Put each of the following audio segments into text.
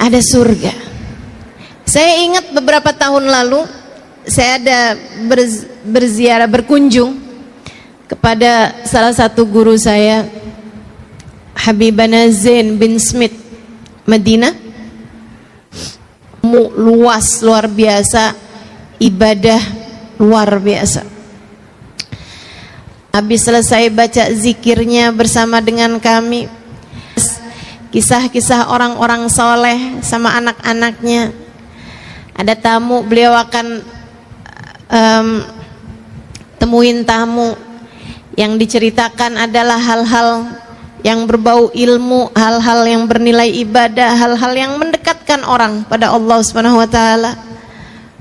ada surga. Saya ingat beberapa tahun lalu saya ada berziarah, berkunjung kepada salah satu guru saya, Habibana Zain bin Smith, Madinah. Luas, luar biasa, ibadah luar biasa. Habis selesai baca zikirnya bersama dengan kami, kisah-kisah orang-orang soleh sama anak-anaknya. Ada tamu, beliau akan temuin tamu. Yang diceritakan adalah hal-hal yang berbau ilmu, hal-hal yang bernilai ibadah, hal-hal yang mendekatkan orang pada Allah Subhanahu wa taala,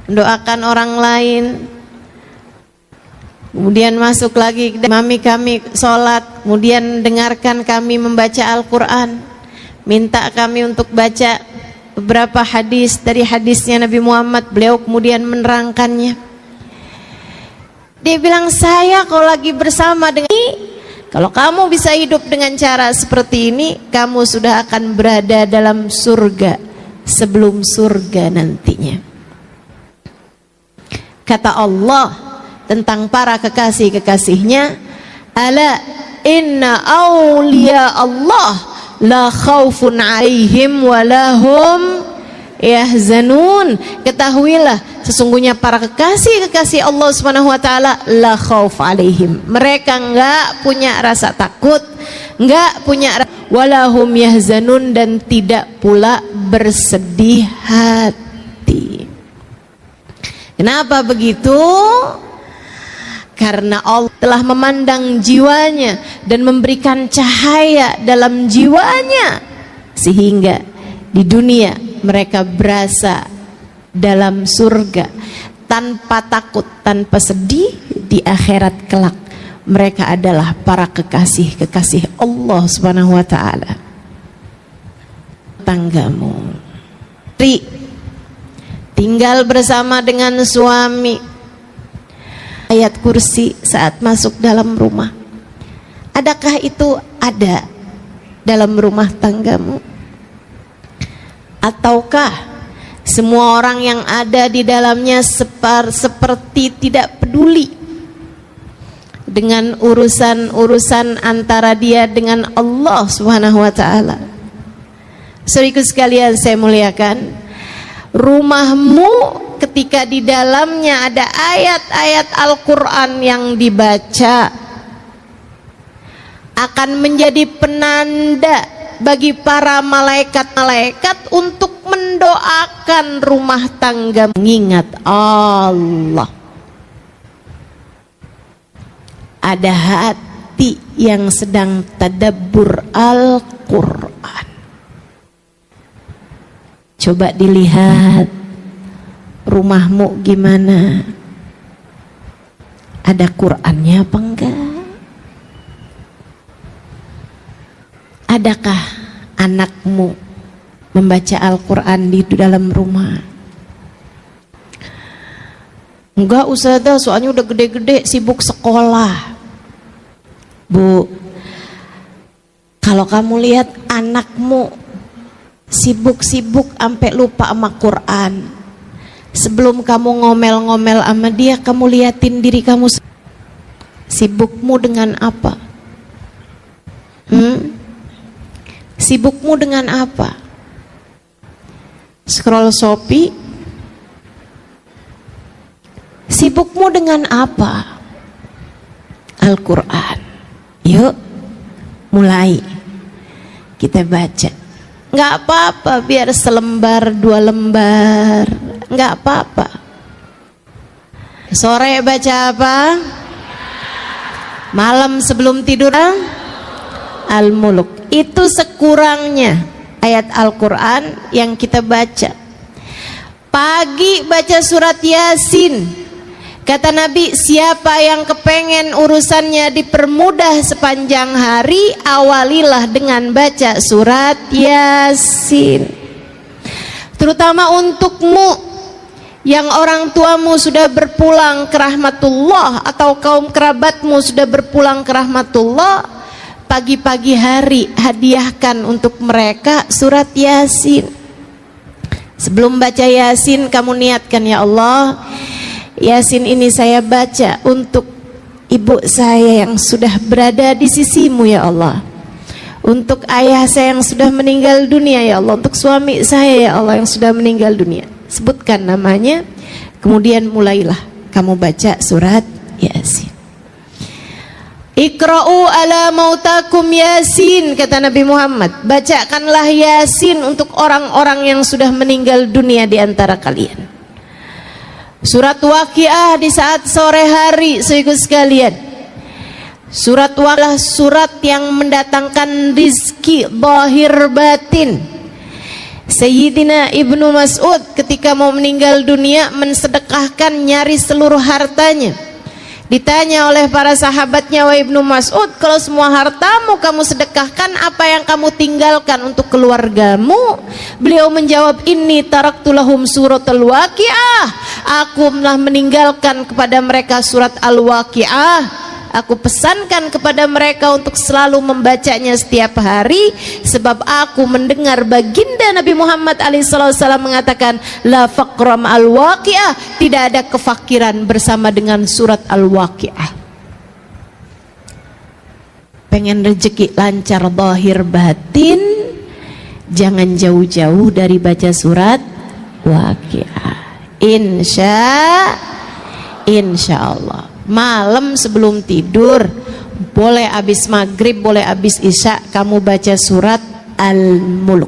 mendoakan orang lain. Kemudian masuk lagi kami sholat, kemudian dengarkan kami membaca Al-Quran, minta kami untuk baca beberapa hadis dari hadisnya Nabi Muhammad. Beliau kemudian menerangkannya. Dia bilang, saya kalau lagi bersama dengan ini, kalau kamu bisa hidup dengan cara seperti ini, kamu sudah akan berada dalam surga sebelum surga nantinya. Kata Allah tentang para kekasih-kekasihnya, ala inna awliya Allah la khaufun alaihim walahum yahzanun. Ketahuilah, sesungguhnya para kekasih-kekasih Allah Subhanahu wa taala la khauf alaihim, mereka enggak punya rasa takut, enggak punya walahum yahzanun, dan tidak pula bersedih hati. Kenapa begitu? Karena Allah telah memandang jiwanya dan memberikan cahaya dalam jiwanya, sehingga di dunia mereka berasa dalam surga tanpa takut, tanpa sedih. Di akhirat kelak mereka adalah para kekasih-kekasih Allah Subhanahu wa taala. Tanggamu tinggal bersama dengan suami, ayat kursi saat masuk dalam rumah. Adakah itu ada dalam rumah tanggamu? Ataukah semua orang yang ada di dalamnya seperti tidak peduli dengan urusan-urusan antara dia dengan Allah Subhanahu wa taala? Saudaraku sekalian saya muliakan, rumahmu ketika di dalamnya ada ayat-ayat Al-Quran yang dibaca akan menjadi penanda bagi para malaikat-malaikat untuk mendoakan rumah tangga mengingat Allah. Ada hati yang sedang tadabbur Al-Quran. Coba dilihat rumahmu gimana? Ada Qurannya apa enggak? Adakah anakmu membaca Al-Quran di dalam rumah? Enggak Ustazah, soalnya udah gede-gede sibuk sekolah. Bu, kalau kamu lihat anakmu sibuk-sibuk sampai lupa sama Quran, sebelum kamu ngomel-ngomel sama dia, kamu liatin diri kamu, sibukmu dengan apa? Sibukmu dengan apa? Scroll Shopee? Sibukmu dengan apa? Al-Quran. Yuk, mulai kita baca. Nggak apa-apa, biar selembar, 2 lembar, nggak apa-apa. Sore baca apa? Malam sebelum tidur Al-Muluk. Itu sekurangnya ayat Al-Quran yang kita baca. Pagi baca surat Yasin. Kata Nabi, siapa yang kepengen urusannya dipermudah sepanjang hari, awalilah dengan baca surat Yasin. Terutama untukmu yang orang tuamu sudah berpulang ke rahmatullah, atau kaum kerabatmu sudah berpulang ke rahmatullah, pagi-pagi hari hadiahkan untuk mereka surat Yasin. Sebelum baca Yasin, kamu niatkan, ya Allah, Yasin ini saya baca untuk ibu saya yang sudah berada di sisimu, ya Allah, untuk ayah saya yang sudah meninggal dunia, ya Allah, untuk suami saya, ya Allah, yang sudah meninggal dunia. Sebutkan namanya, kemudian mulailah kamu baca surat Yasin. Iqra'u ala mautakum Yasin, kata Nabi Muhammad, bacakanlah Yasin untuk orang-orang yang sudah meninggal dunia di antara kalian. Surat Waqiah di saat sore hari, saudara sekalian. Surat Waqiah surat yang mendatangkan rizki zahir batin. Sayyidina Ibnu Mas'ud ketika mau meninggal dunia mensedekahkan nyaris seluruh hartanya. Ditanya oleh para sahabatnya, wahai Ibnu Mas'ud, kalau semua hartamu kamu sedekahkan, apa yang kamu tinggalkan untuk keluargamu? Beliau menjawab, inni taraktu lahum suratul Waqiah, aku telah meninggalkan kepada mereka surat Al-Waqiah. Aku pesankan kepada mereka untuk selalu membacanya setiap hari, sebab aku mendengar baginda Nabi Muhammad SAW mengatakan, la faqra ma'al waqiah, tidak ada kefakiran bersama dengan surat Al-Waqiah. Pengen rezeki lancar zahir batin, jangan jauh-jauh dari baca surat Waqiah. Insya Allah. Malam sebelum tidur, boleh habis maghrib, boleh habis isya, kamu baca surat Al-Mulk,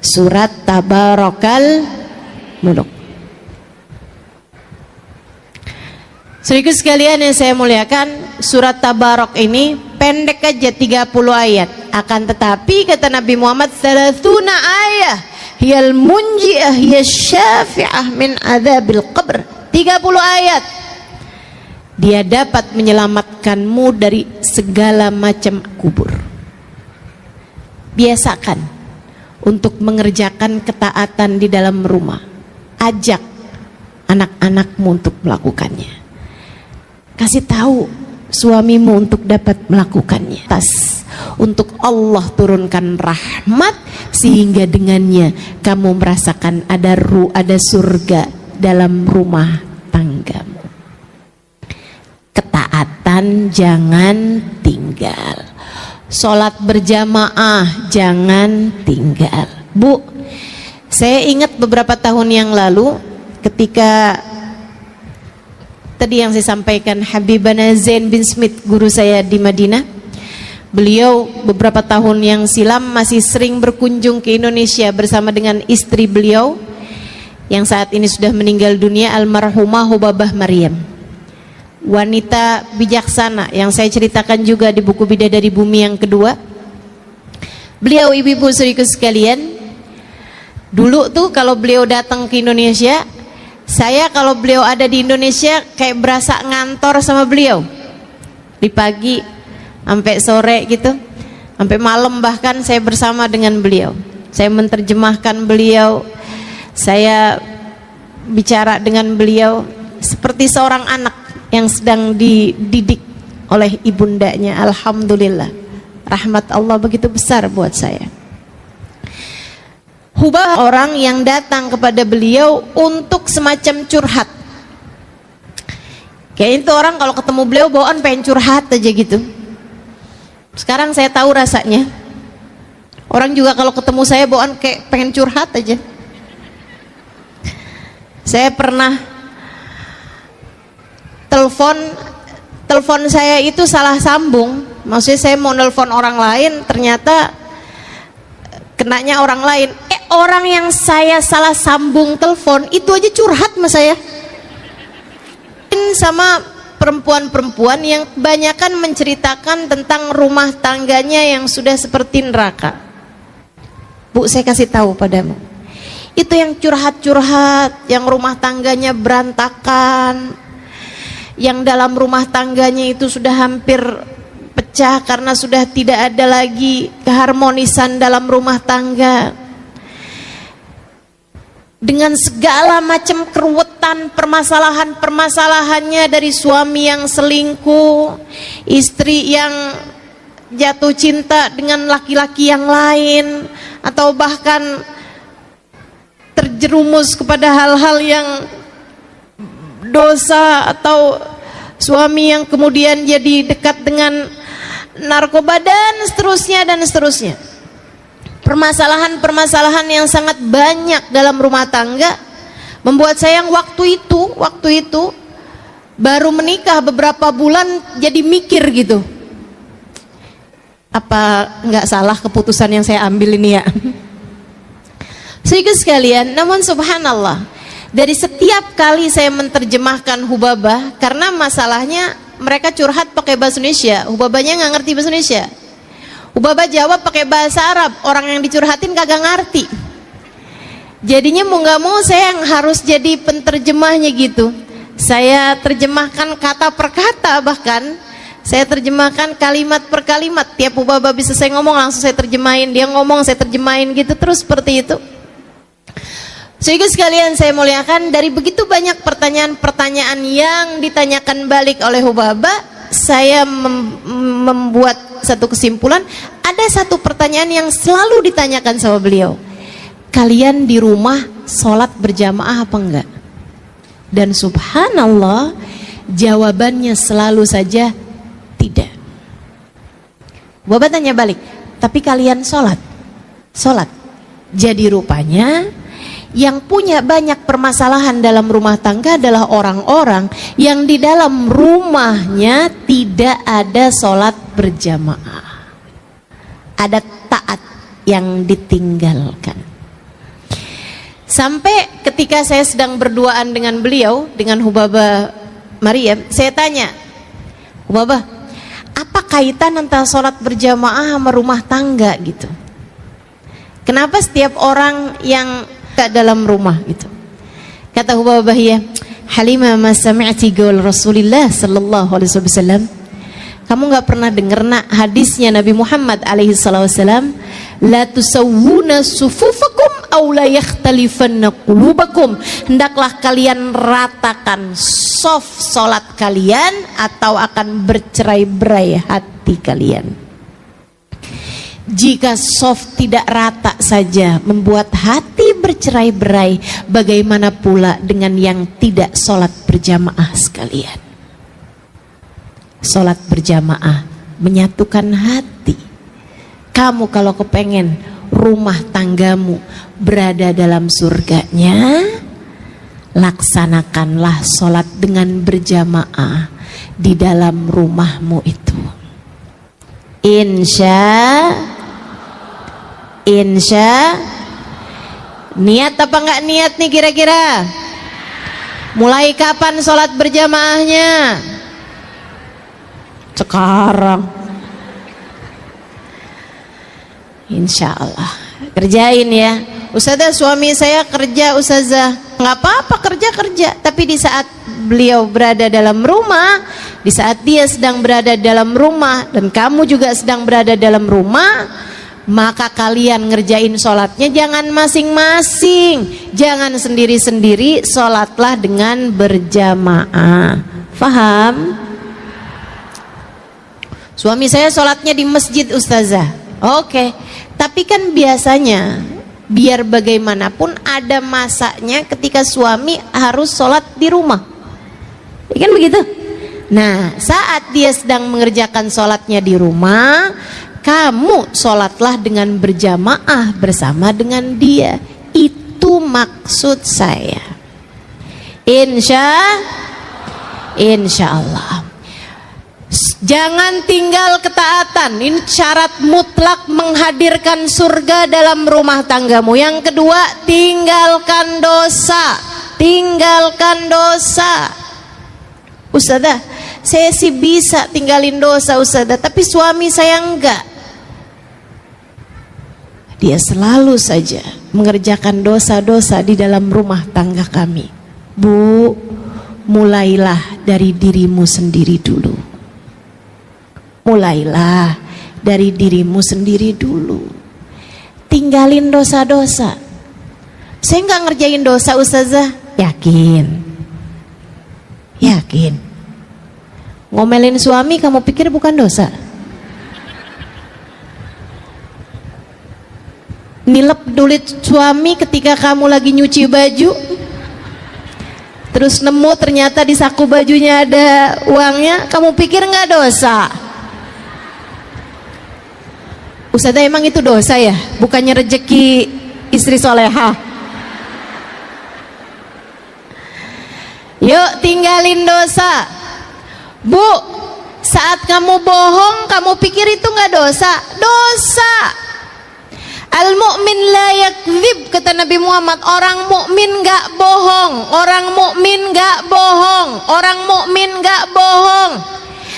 surat Tabarakal Muluk. Saudara sekalian yang saya muliakan, surat Tabarak ini pendek aja 30 ayat. Akan tetapi kata Nabi Muhammad, 30 ayat hiyal munji'ah hiyasyafi'ah min adzabil qabr. 30 ayat dia dapat menyelamatkanmu dari segala macam kubur. Biasakan untuk mengerjakan ketaatan di dalam rumah. Ajak anak-anakmu untuk melakukannya. Kasih tahu suamimu untuk dapat melakukannya. Untuk Allah turunkan rahmat sehingga dengannya kamu merasakan ada surga dalam rumah tanggamu. Ketaatan jangan tinggal, sholat berjamaah jangan tinggal. Bu, saya ingat beberapa tahun yang lalu ketika tadi yang saya sampaikan, Habibana Zain bin Smith, guru saya di Madinah, beliau beberapa tahun yang silam masih sering berkunjung ke Indonesia bersama dengan istri beliau yang saat ini sudah meninggal dunia, almarhumah Hubabah Maryam, wanita bijaksana yang saya ceritakan juga di buku Bidadari Bumi yang kedua. Beliau, ibu-ibu saudaraku sekalian, dulu tuh kalau beliau datang ke Indonesia, saya kalau beliau ada di Indonesia kayak berasa ngantor sama beliau. Di pagi sampai sore gitu, sampai malam bahkan saya bersama dengan beliau. Saya menerjemahkan beliau, saya bicara dengan beliau seperti seorang anak yang sedang dididik oleh ibundanya. Alhamdulillah, rahmat Allah begitu besar buat saya. Hubah orang yang datang kepada beliau untuk semacam curhat. Kayak itu orang kalau ketemu beliau bawaan pengen curhat aja gitu. Sekarang saya tahu rasanya. Orang juga kalau ketemu saya bawaan kayak pengen curhat aja. Saya pernah telepon saya itu salah sambung. Maksudnya saya mau nelpon orang lain, ternyata kenanya orang lain. Orang yang saya salah sambung telepon itu aja curhat sama saya. Sama perempuan-perempuan yang kebanyakan menceritakan tentang rumah tangganya yang sudah seperti neraka. Bu, saya kasih tahu padamu, itu yang curhat-curhat, yang rumah tangganya berantakan, yang dalam rumah tangganya itu sudah hampir pecah karena sudah tidak ada lagi keharmonisan dalam rumah tangga, dengan segala macam keruwetan, permasalahannya dari suami yang selingkuh, istri yang jatuh cinta dengan laki-laki yang lain, atau bahkan terjerumus kepada hal-hal yang dosa, atau suami yang kemudian jadi dekat dengan narkoba dan seterusnya. Permasalahan-permasalahan yang sangat banyak dalam rumah tangga membuat saya yang waktu itu baru menikah beberapa bulan jadi mikir gitu, apa nggak salah keputusan yang saya ambil ini ya. Saudara sekalian, namun subhanallah, dari setiap kali saya menerjemahkan Hubabah, karena masalahnya mereka curhat pakai bahasa Indonesia, Hubabahnya nggak ngerti bahasa Indonesia. Hubabah jawab pakai bahasa Arab, orang yang dicurhatin kagak ngerti. Jadinya mau nggak mau saya yang harus jadi penterjemahnya gitu. Saya terjemahkan kata per kata, bahkan saya terjemahkan kalimat per kalimat. Tiap Hubabah bisa saya ngomong langsung saya terjemahin, dia ngomong saya terjemahin gitu terus seperti itu. Saudara sekalian saya muliakan, dari begitu banyak pertanyaan-pertanyaan yang ditanyakan balik oleh Hubabah, saya membuat satu kesimpulan. Ada satu pertanyaan yang selalu ditanyakan sama beliau, kalian di rumah sholat berjamaah apa enggak? Dan subhanallah, jawabannya selalu saja tidak. Hubabah tanya balik, tapi kalian sholat? Jadi rupanya yang punya banyak permasalahan dalam rumah tangga adalah orang-orang yang di dalam rumahnya tidak ada sholat berjamaah, ada taat yang ditinggalkan. Sampai ketika saya sedang berduaan dengan beliau, dengan Hubabah Maryam, saya tanya, Hubabah, apa kaitan antara sholat berjamaah sama rumah tangga gitu? Kenapa setiap orang yang dalam rumah gitu? Kata Hubabah, ya Halimah, ma sami'ti qaul Rasulillah sallallahu alaihi wasallam, kamu nggak pernah dengar nak hadisnya Nabi Muhammad alaihi wasallam, la tusawwuna sufufakum aw la yakhtalifanna qulubakum, hendaklah kalian ratakan soft salat kalian atau akan bercerai-berai hati kalian. Jika soft tidak rata saja membuat hati bercerai-berai, bagaimana pula dengan yang tidak sholat berjamaah sekalian? Sholat berjamaah menyatukan hati. Kamu kalau kepengen rumah tanggamu berada dalam surganya, laksanakanlah sholat dengan berjamaah di dalam rumahmu itu. Insya niat apa enggak niat nih kira-kira? Mulai kapan sholat berjamaahnya? Sekarang. Insya Allah kerjain ya. Ustazah, suami saya kerja ustazah. Nggak apa-apa, kerja, tapi di saat beliau berada dalam rumah, di saat dia sedang berada dalam rumah dan kamu juga sedang berada dalam rumah, maka kalian ngerjain sholatnya jangan masing-masing, jangan sendiri-sendiri, sholatlah dengan berjamaah. Faham? Suami saya sholatnya di masjid ustazah. Oke. Tapi kan biasanya biar bagaimanapun ada masanya ketika suami harus sholat di rumah, ya kan begitu? Nah, saat dia sedang mengerjakan sholatnya di rumah, kamu sholatlah dengan berjamaah bersama dengan dia. Itu maksud saya. Insya Allah. Jangan tinggal ketaatan. Ini syarat mutlak menghadirkan surga dalam rumah tanggamu. Yang kedua, tinggalkan dosa. Ustazah, saya sih bisa tinggalin dosa ustazah, tapi suami saya enggak. Dia selalu saja mengerjakan dosa-dosa di dalam rumah tangga kami. Bu, mulailah dari dirimu sendiri dulu. Mulailah dari dirimu sendiri dulu. Tinggalin dosa-dosa. Saya nggak ngerjain dosa ustazah. Yakin? Ngomelin suami kamu pikir bukan dosa? nilep duit suami ketika kamu lagi nyuci baju, terus nemu ternyata di saku bajunya ada uangnya, kamu pikir nggak dosa? Ustazah, emang itu dosa ya? Bukannya rezeki istri soleha? Yuk tinggalin dosa. Bu, saat kamu bohong, kamu pikir itu nggak dosa? Dosa. Al-mu'min la yakdzib, kata Nabi Muhammad. Orang mukmin nggak bohong. Orang mukmin nggak bohong. Orang mukmin nggak bohong.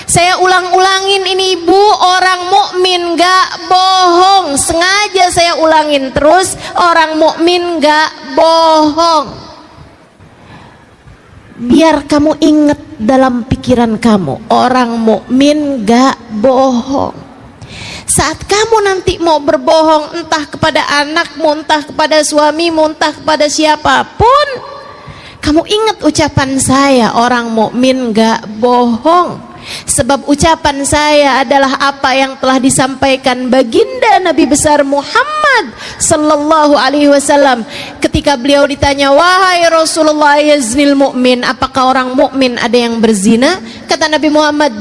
Saya ulang-ulangin ini, Bu, orang mukmin nggak bohong. Sengaja saya ulangin terus, orang mukmin nggak bohong. Biar kamu ingat dalam pikiran kamu, orang mukmin gak bohong. Saat kamu nanti mau berbohong, entah kepada anakmu, entah kepada suamimu, entah kepada siapapun, kamu ingat ucapan saya, orang mukmin gak bohong. Sebab ucapan saya adalah apa yang telah disampaikan baginda Nabi besar Muhammad sallallahu alaihi wasallam ketika beliau ditanya, wahai Rasulullah, yaznil mu'min, apakah orang mukmin ada yang berzina? Kata Nabi Muhammad,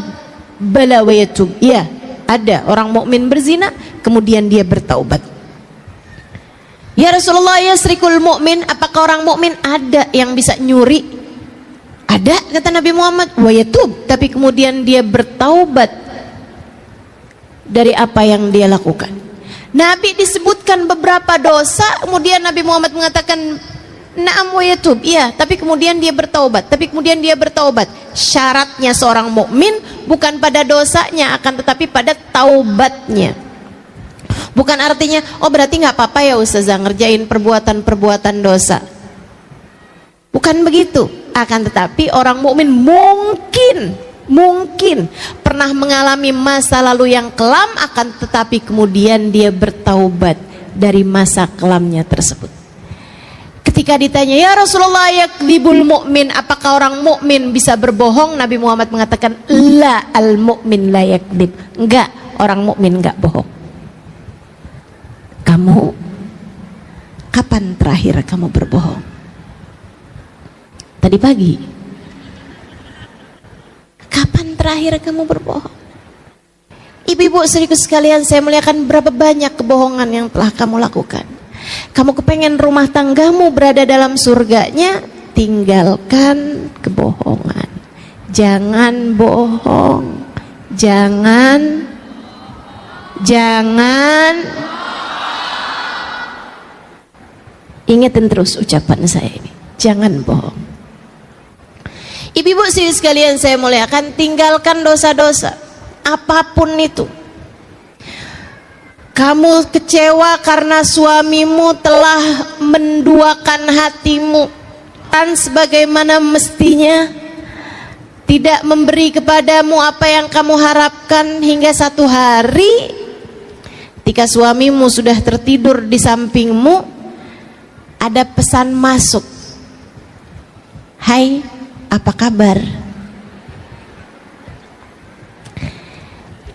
bala wa yatub, iya, ada orang mukmin berzina kemudian dia bertaubat. Ya Rasulullah, yasrikul mu'min, apakah orang mukmin ada yang bisa nyuri? Ada, kata Nabi Muhammad, wa yatub, tapi kemudian dia bertaubat dari apa yang dia lakukan. Nabi disebutkan beberapa dosa, kemudian Nabi Muhammad mengatakan na'am wa yatub, iya, tapi kemudian dia bertaubat. Tapi kemudian dia bertaubat. Syaratnya seorang mukmin bukan pada dosanya, akan tetapi pada taubatnya. Bukan artinya, oh berarti nggak apa-apa ya Ustazah ngerjain perbuatan-perbuatan dosa. Bukan begitu. Akan tetapi orang mukmin mungkin pernah mengalami masa lalu yang kelam, akan tetapi kemudian dia bertaubat dari masa kelamnya tersebut. Ketika ditanya, ya Rasulullah, yakdzibul mu'min, apakah orang mukmin bisa berbohong? Nabi Muhammad mengatakan, la, al mu'min la yakdzib, enggak, orang mukmin enggak bohong. Kamu kapan terakhir kamu berbohong? Tadi pagi. Kapan terakhir kamu berbohong? Ibu-ibu saudariku sekalian, saya muliakan, berapa banyak kebohongan yang telah kamu lakukan. Kamu kepengen rumah tanggamu berada dalam surganya, tinggalkan kebohongan. Jangan bohong. Jangan ingetin terus ucapan saya ini. Jangan bohong. Ibu-ibu saudari sekalian saya muliakan, tinggalkan dosa-dosa apapun itu. Kamu kecewa karena suamimu telah menduakan hatimu dan sebagaimana mestinya, tidak memberi kepadamu apa yang kamu harapkan, hingga satu hari ketika suamimu sudah tertidur di sampingmu, ada pesan masuk, hai, apa kabar?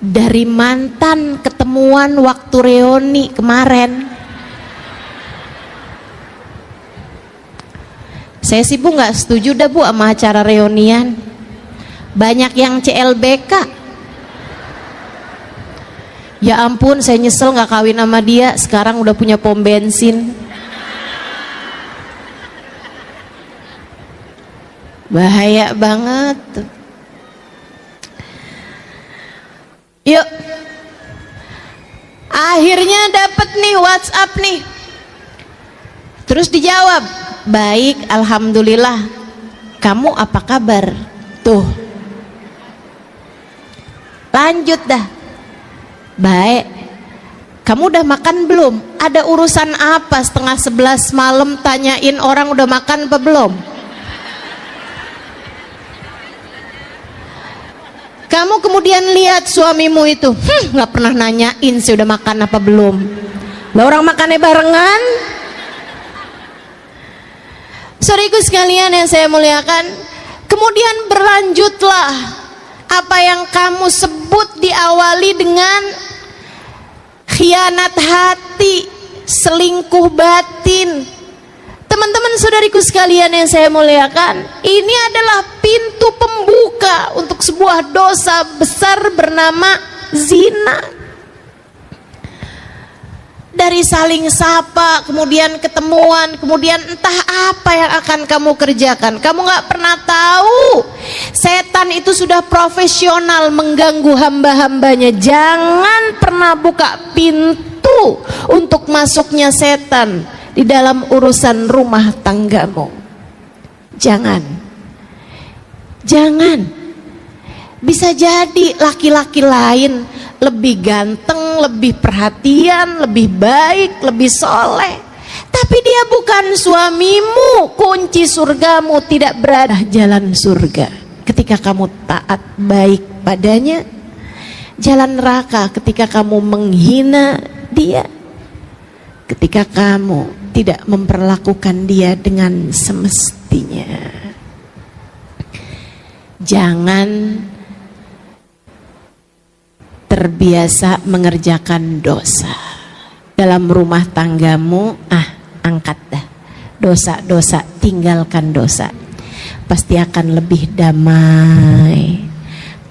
Dari mantan ketemuan waktu reuni kemarin. Saya sih Bu nggak setuju dah Bu sama acara reunian. Banyak yang CLBK. Ya ampun, saya nyesel nggak kawin sama dia. Sekarang udah punya pom bensin. Bahaya banget. Yuk, akhirnya dapat nih WhatsApp nih. Terus dijawab, baik, alhamdulillah. Kamu apa kabar? Tuh, lanjut dah. Baik. Kamu udah makan belum? Ada urusan apa setengah 11 malam tanyain orang udah makan apa belum? Kamu kemudian lihat suamimu itu, nggak pernah nanyain sih udah makan apa belum. Lah orang makannya barengan. Saudariku sekalian yang saya muliakan, kemudian berlanjutlah apa yang kamu sebut diawali dengan khianat hati, selingkuh batin. Teman-teman saudariku sekalian yang saya muliakan, ini adalah pintu pembuka untuk sebuah dosa besar bernama zina. Dari saling sapa, kemudian ketemuan, kemudian entah apa yang akan kamu kerjakan. Kamu gak pernah tahu. Setan itu sudah profesional mengganggu hamba-hambanya. Jangan pernah buka pintu untuk masuknya setan di dalam urusan rumah tanggamu. Jangan. Bisa jadi laki-laki lain lebih ganteng, lebih perhatian, lebih baik, lebih soleh, tapi dia bukan suamimu. Kunci surgamu tidak berada jalan surga ketika kamu taat baik padanya, jalan neraka ketika kamu menghina dia, ketika kamu tidak memperlakukan dia dengan semestinya. Jangan terbiasa mengerjakan dosa dalam rumah tanggamu. Angkat dah dosa-dosa, tinggalkan dosa. Pasti akan lebih damai,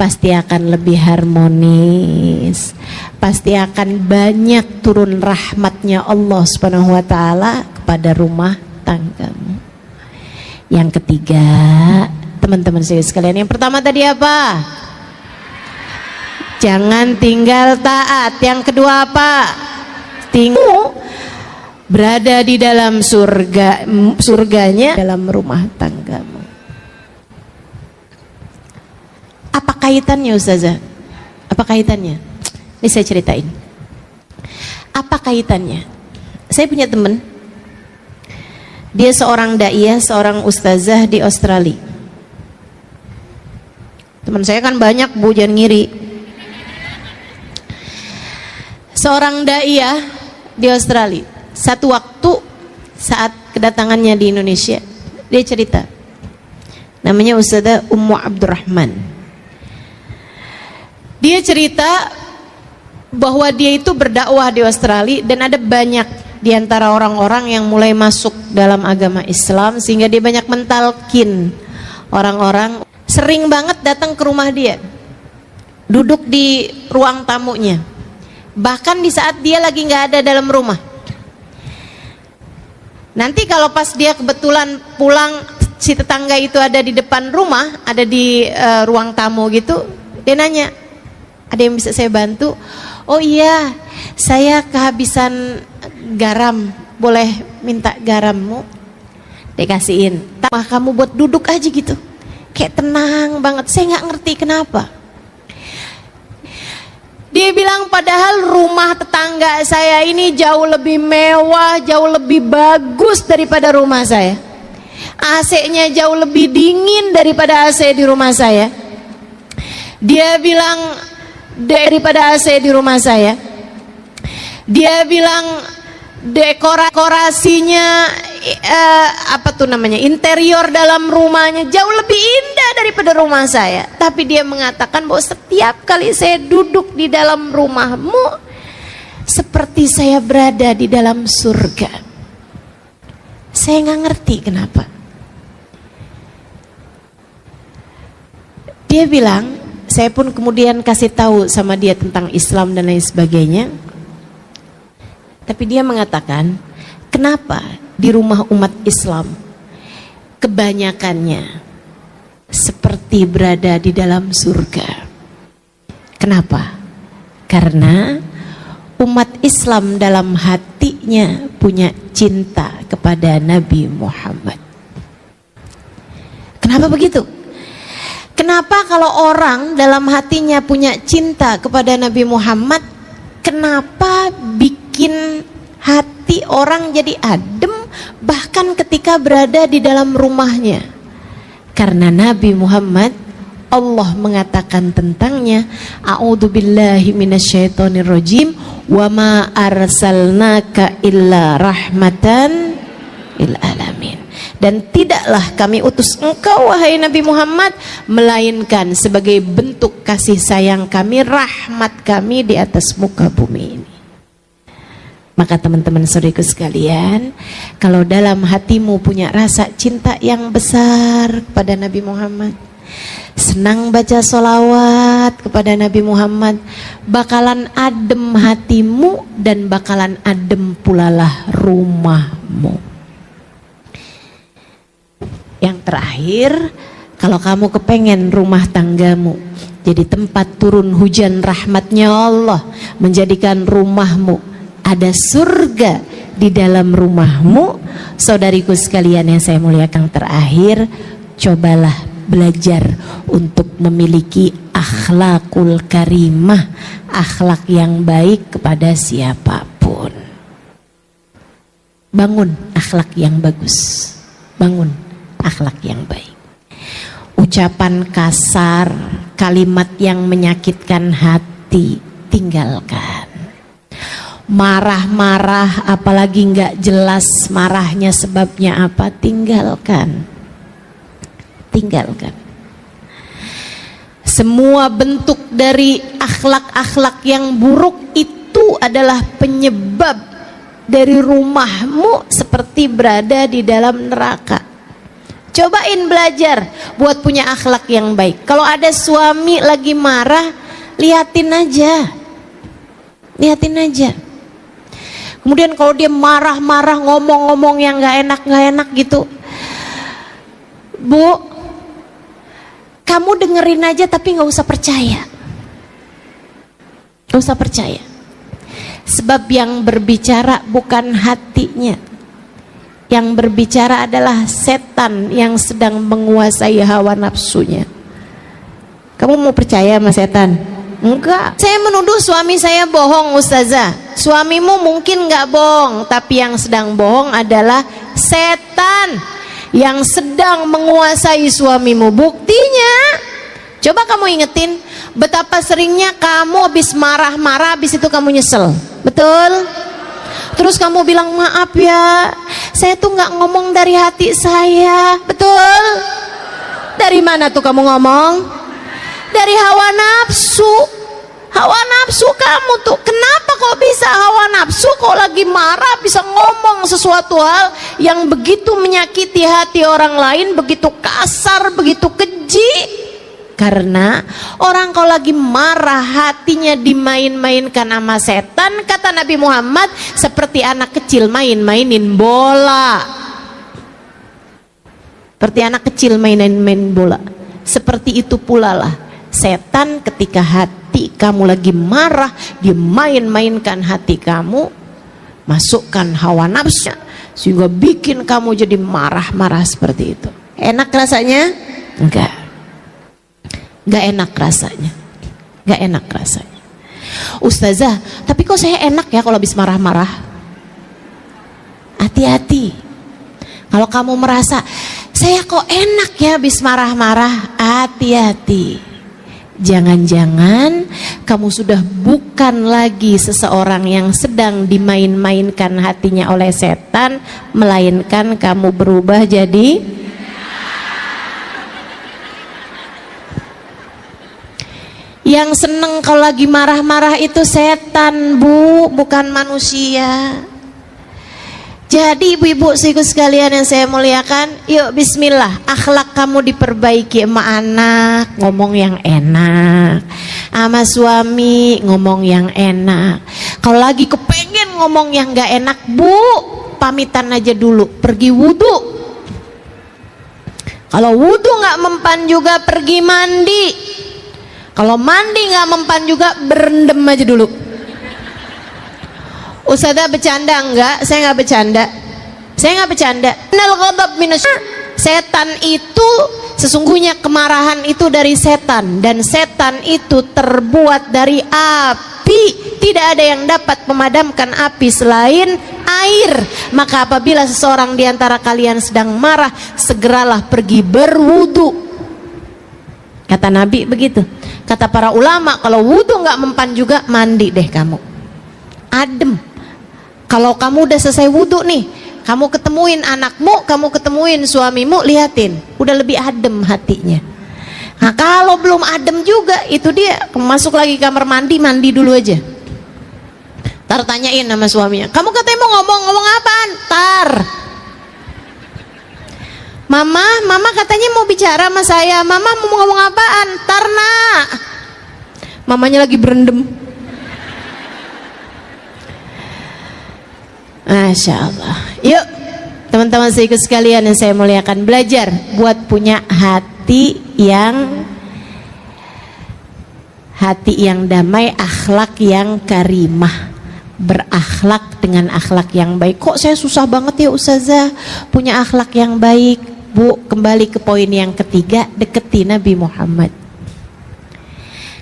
pasti akan lebih harmonis, pasti akan banyak turun rahmatnya Allah Subhanahu wa ta'ala kepada rumah tanggamu. Yang ketiga, teman-teman sekalian, yang pertama tadi apa? Jangan tinggal taat. Yang kedua apa? Berada di dalam surganya dalam rumah tanggamu. Apa kaitannya Ustazah? Apa kaitannya? Ini saya ceritain. Apa kaitannya? Saya punya teman. Dia seorang daiyah, seorang ustazah di Australia. Teman saya kan banyak, Bu, jangan ngiri. Seorang daiyah di Australia. Satu waktu saat kedatangannya di Indonesia, dia cerita. Namanya Ustazah Ummu Abdurrahman. Dia cerita bahwa dia itu berdakwah di Australia dan ada banyak di antara orang-orang yang mulai masuk dalam agama Islam, sehingga dia banyak mentalkin orang-orang. Sering banget datang ke rumah dia, duduk di ruang tamunya. Bahkan di saat dia lagi nggak ada dalam rumah. Nanti kalau pas dia kebetulan pulang, si tetangga itu ada di depan rumah, ada di ruang tamu gitu, dia nanya, ada yang bisa saya bantu? Oh iya, saya kehabisan garam, boleh minta garammu? Dikasihin. Mah kamu buat duduk aja gitu, kayak tenang banget. Saya nggak ngerti kenapa. Dia bilang padahal rumah tetangga saya ini jauh lebih mewah, jauh lebih bagus daripada rumah saya. AC-nya jauh lebih dingin daripada AC di rumah saya. Dia bilang daripada AC di rumah saya. Dia bilang dekorasinya interior dalam rumahnya jauh lebih indah daripada rumah saya. Tapi dia mengatakan bahwa setiap kali saya duduk di dalam rumahmu, seperti saya berada di dalam surga. Saya nggak ngerti kenapa. Dia bilang, saya pun kemudian kasih tahu sama dia tentang Islam dan lain sebagainya. Tapi dia mengatakan, kenapa di rumah umat Islam kebanyakannya seperti berada di dalam surga? Kenapa? Karena umat Islam dalam hatinya punya cinta kepada Nabi Muhammad. Kenapa begitu? Kenapa kalau orang dalam hatinya punya cinta kepada Nabi Muhammad, kenapa bikin hati orang jadi adem bahkan ketika berada di dalam rumahnya? Karena Nabi Muhammad, Allah mengatakan tentangnya, a'udzubillahi minasyaitonirrajim, wa ma arsalnaka illa rahmatan lil alamin. Dan tidaklah kami utus engkau wahai Nabi Muhammad melainkan sebagai bentuk kasih sayang kami, rahmat kami di atas muka bumi ini. Maka teman-teman saudaraku sekalian, kalau dalam hatimu punya rasa cinta yang besar kepada Nabi Muhammad, senang baca sholawat kepada Nabi Muhammad, bakalan adem hatimu dan bakalan adem pulalah rumahmu. Yang terakhir, kalau kamu kepengen rumah tanggamu jadi tempat turun hujan rahmatnya Allah, menjadikan rumahmu ada surga di dalam rumahmu, saudariku sekalian yang saya muliakan, terakhir, cobalah belajar untuk memiliki akhlakul karimah, akhlak yang baik kepada siapapun. Bangun akhlak yang bagus, bangun akhlak yang baik. Ucapan kasar, kalimat yang menyakitkan hati, tinggalkan. Marah-marah, apalagi nggak jelas marahnya sebabnya apa, tinggalkan. Tinggalkan. Semua bentuk dari akhlak-akhlak yang buruk itu adalah penyebab dari rumahmu seperti berada di dalam neraka. Cobain belajar buat punya akhlak yang baik. Kalau ada suami lagi marah, liatin aja. Liatin aja. Kemudian kalau dia marah-marah, ngomong-ngomong yang gak enak gitu, Bu, kamu dengerin aja tapi gak usah percaya. Gak usah percaya. Sebab yang berbicara bukan hatinya, yang berbicara adalah setan yang sedang menguasai hawa nafsunya. Kamu mau percaya sama setan? Enggak. Saya menuduh suami saya bohong, Ustazah. Suamimu mungkin enggak bohong, tapi yang sedang bohong adalah setan yang sedang menguasai suamimu. Buktinya, coba kamu ingetin betapa seringnya kamu habis marah-marah, habis itu kamu nyesel. Betul? Terus kamu bilang, maaf ya, saya tuh nggak ngomong dari hati saya. Betul? Dari mana tuh kamu ngomong? Dari hawa nafsu. Hawa nafsu kamu tuh. Kenapa kok bisa hawa nafsu kok lagi marah bisa ngomong sesuatu hal yang begitu menyakiti hati orang lain, begitu kasar, begitu keji? Karena orang kalau lagi marah hatinya dimain-mainkan sama setan, kata Nabi Muhammad, seperti anak kecil main-mainin bola. Seperti anak kecil main-main bola. Seperti itu pula lah setan ketika hati kamu lagi marah, dia main-mainkan hati kamu, masukkan hawa nafsu sehingga bikin kamu jadi marah-marah seperti itu. Enak rasanya? Enggak. Enggak enak rasanya. Enggak enak rasanya. Ustazah, tapi kok saya enak ya kalau habis marah-marah? Hati-hati. Kalau kamu merasa saya kok enak ya habis marah-marah, hati-hati. Jangan-jangan kamu sudah bukan lagi seseorang yang sedang dimain-mainkan hatinya oleh setan, melainkan kamu berubah jadi yang seneng kalau lagi marah-marah itu setan, Bu, bukan manusia. Jadi ibu-ibu saudaraku sekalian yang saya muliakan, yuk bismillah, akhlak kamu diperbaiki sama anak, ngomong yang enak, sama suami ngomong yang enak. Kalau lagi kepengen ngomong yang gak enak, Bu, pamitan aja dulu, pergi wudhu. Kalau wudhu gak mempan juga pergi mandi. Kalau mandi gak mempan juga berendam aja dulu. Ustazah bercanda enggak? Saya enggak bercanda. Saya enggak bercanda. Nal ghadab minus. Setan itu sesungguhnya kemarahan itu dari setan, dan setan itu terbuat dari api. Tidak ada yang dapat memadamkan api selain air. Maka apabila seseorang di antara kalian sedang marah, segeralah pergi berwudu. Kata Nabi begitu. Kata para ulama, kalau wudu enggak mempan juga, mandi deh kamu. Adem. Kalau kamu udah selesai wudhu nih, kamu ketemuin anakmu, kamu ketemuin suamimu, liatin, udah lebih adem hatinya. Nah kalau belum adem juga, itu dia, masuk lagi kamar mandi, mandi dulu aja. Tar tanyain sama suaminya, kamu katanya mau ngomong apaan? Tar, mama katanya mau bicara sama saya, mama mau ngomong apaan? Tar nak, mamanya lagi berendam. Masya Allah. Yuk teman-teman saudara sekalian yang saya muliakan, belajar buat punya hati yang damai, akhlak yang karimah, berakhlak dengan akhlak yang baik. Kok saya susah banget ya Ustazah punya akhlak yang baik? Bu, kembali ke poin yang ketiga, deketi Nabi Muhammad.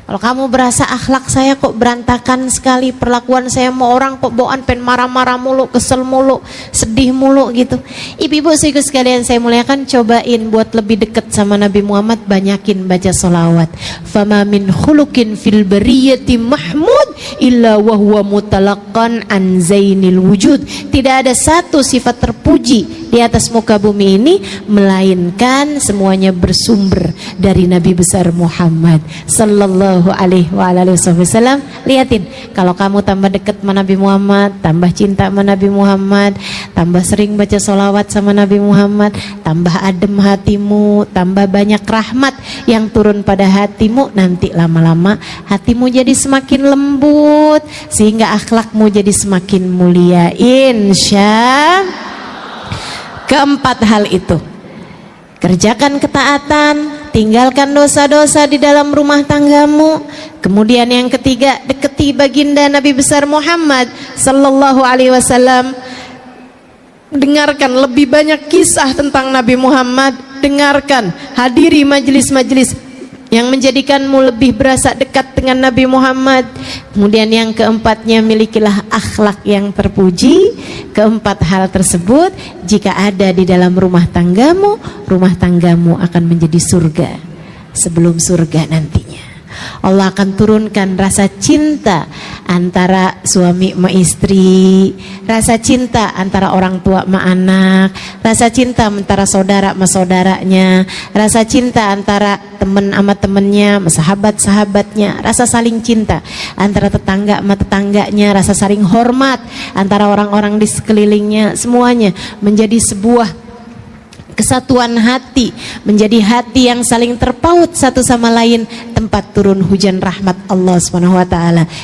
Kalau kamu berasa akhlak saya kok berantakan sekali, perlakuan saya sama orang kok bawaan pen marah-marah mulu, kesel mulu, sedih mulu gitu. Ibu-ibu sekalian saya muliakan, cobain buat lebih dekat sama Nabi Muhammad, banyakin baca sholawat. Fama min khuluqin fil bariyati mahmud illa wa huwa mutalaqan an zainil wujud. Tidak ada satu sifat terpuji di atas muka bumi ini melainkan semuanya bersumber dari Nabi besar Muhammad sallallahu alaihi wasallam. Lihatin, kalau kamu tambah dekat sama Nabi Muhammad, tambah cinta sama Nabi Muhammad, tambah sering baca sholawat sama Nabi Muhammad, tambah adem hatimu, tambah banyak rahmat yang turun pada hatimu, nanti lama-lama hatimu jadi semakin lembut sehingga akhlakmu jadi semakin mulia, insya. Keempat hal itu, kerjakan ketaatan, tinggalkan dosa-dosa di dalam rumah tanggamu. Kemudian yang ketiga, deketi baginda Nabi besar Muhammad sallallahu alaihi wasallam. Dengarkan lebih banyak kisah tentang Nabi Muhammad, dengarkan, hadiri majelis-majelis yang menjadikanmu lebih berasa dekat dengan Nabi Muhammad. Kemudian yang keempatnya, milikilah akhlak yang terpuji. Keempat hal tersebut jika ada di dalam rumah tanggamu akan menjadi surga sebelum surga nantinya. Allah akan turunkan rasa cinta antara suami sama istri, rasa cinta antara orang tua sama anak, rasa cinta antara saudara sama saudaranya, rasa cinta antara teman sama temennya, sahabat-sahabatnya, rasa saling cinta antara tetangga sama tetangganya, rasa saling hormat antara orang-orang di sekelilingnya. Semuanya menjadi sebuah kesatuan hati, menjadi hati yang saling terpaut satu sama lain, tempat turun hujan rahmat Allah SWT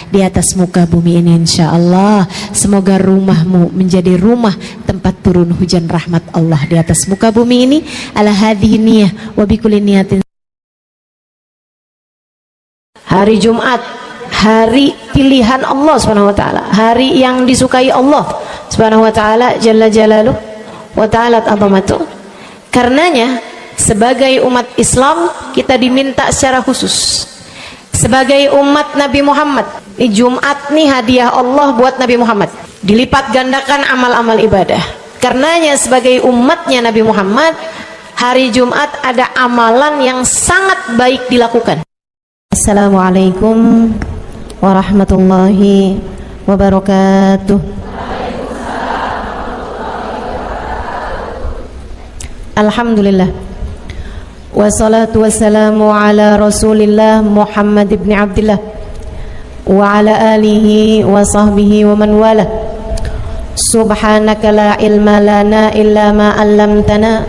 di atas muka bumi ini, insya Allah. Semoga rumahmu menjadi rumah tempat turun hujan rahmat Allah di atas muka bumi ini. Ala hadhihi niyah wa bikulli niyatin. Hari Jumat, hari pilihan Allah SWT, hari yang disukai Allah SWT jalla jalaluh wa ta'ala azamatuh. Karenanya sebagai umat Islam kita diminta secara khusus, sebagai umat Nabi Muhammad, ini Jumat nih hadiah Allah buat Nabi Muhammad, dilipat gandakan amal-amal ibadah. Karenanya sebagai umatnya Nabi Muhammad, hari Jumat ada amalan yang sangat baik dilakukan. Assalamualaikum warahmatullahi wabarakatuh. Alhamdulillah, wassalatu wassalamu ala rasulillah Muhammad ibn Abdillah wa ala alihi wa sahbihi wa man wala. Subhanaka la ilma lana illa ma 'allamtana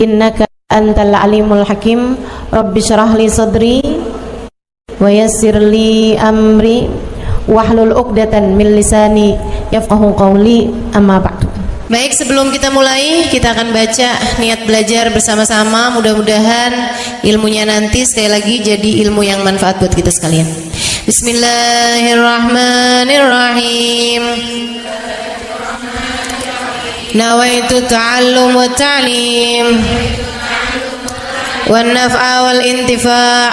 innaka antal alimul hakim. Rabbi syrah li sadri wa yassir li amri wahlul 'uqdatan min lisani yafqahu qawli, amma ba'du. Baik, sebelum kita mulai, kita akan baca niat belajar bersama-sama. Mudah-mudahan ilmunya nanti sekali lagi jadi ilmu yang manfaat buat kita sekalian. Bismillahirrahmanirrahim. Nawaitu ta'allum wa ta'lim wan naf'a wal intifa'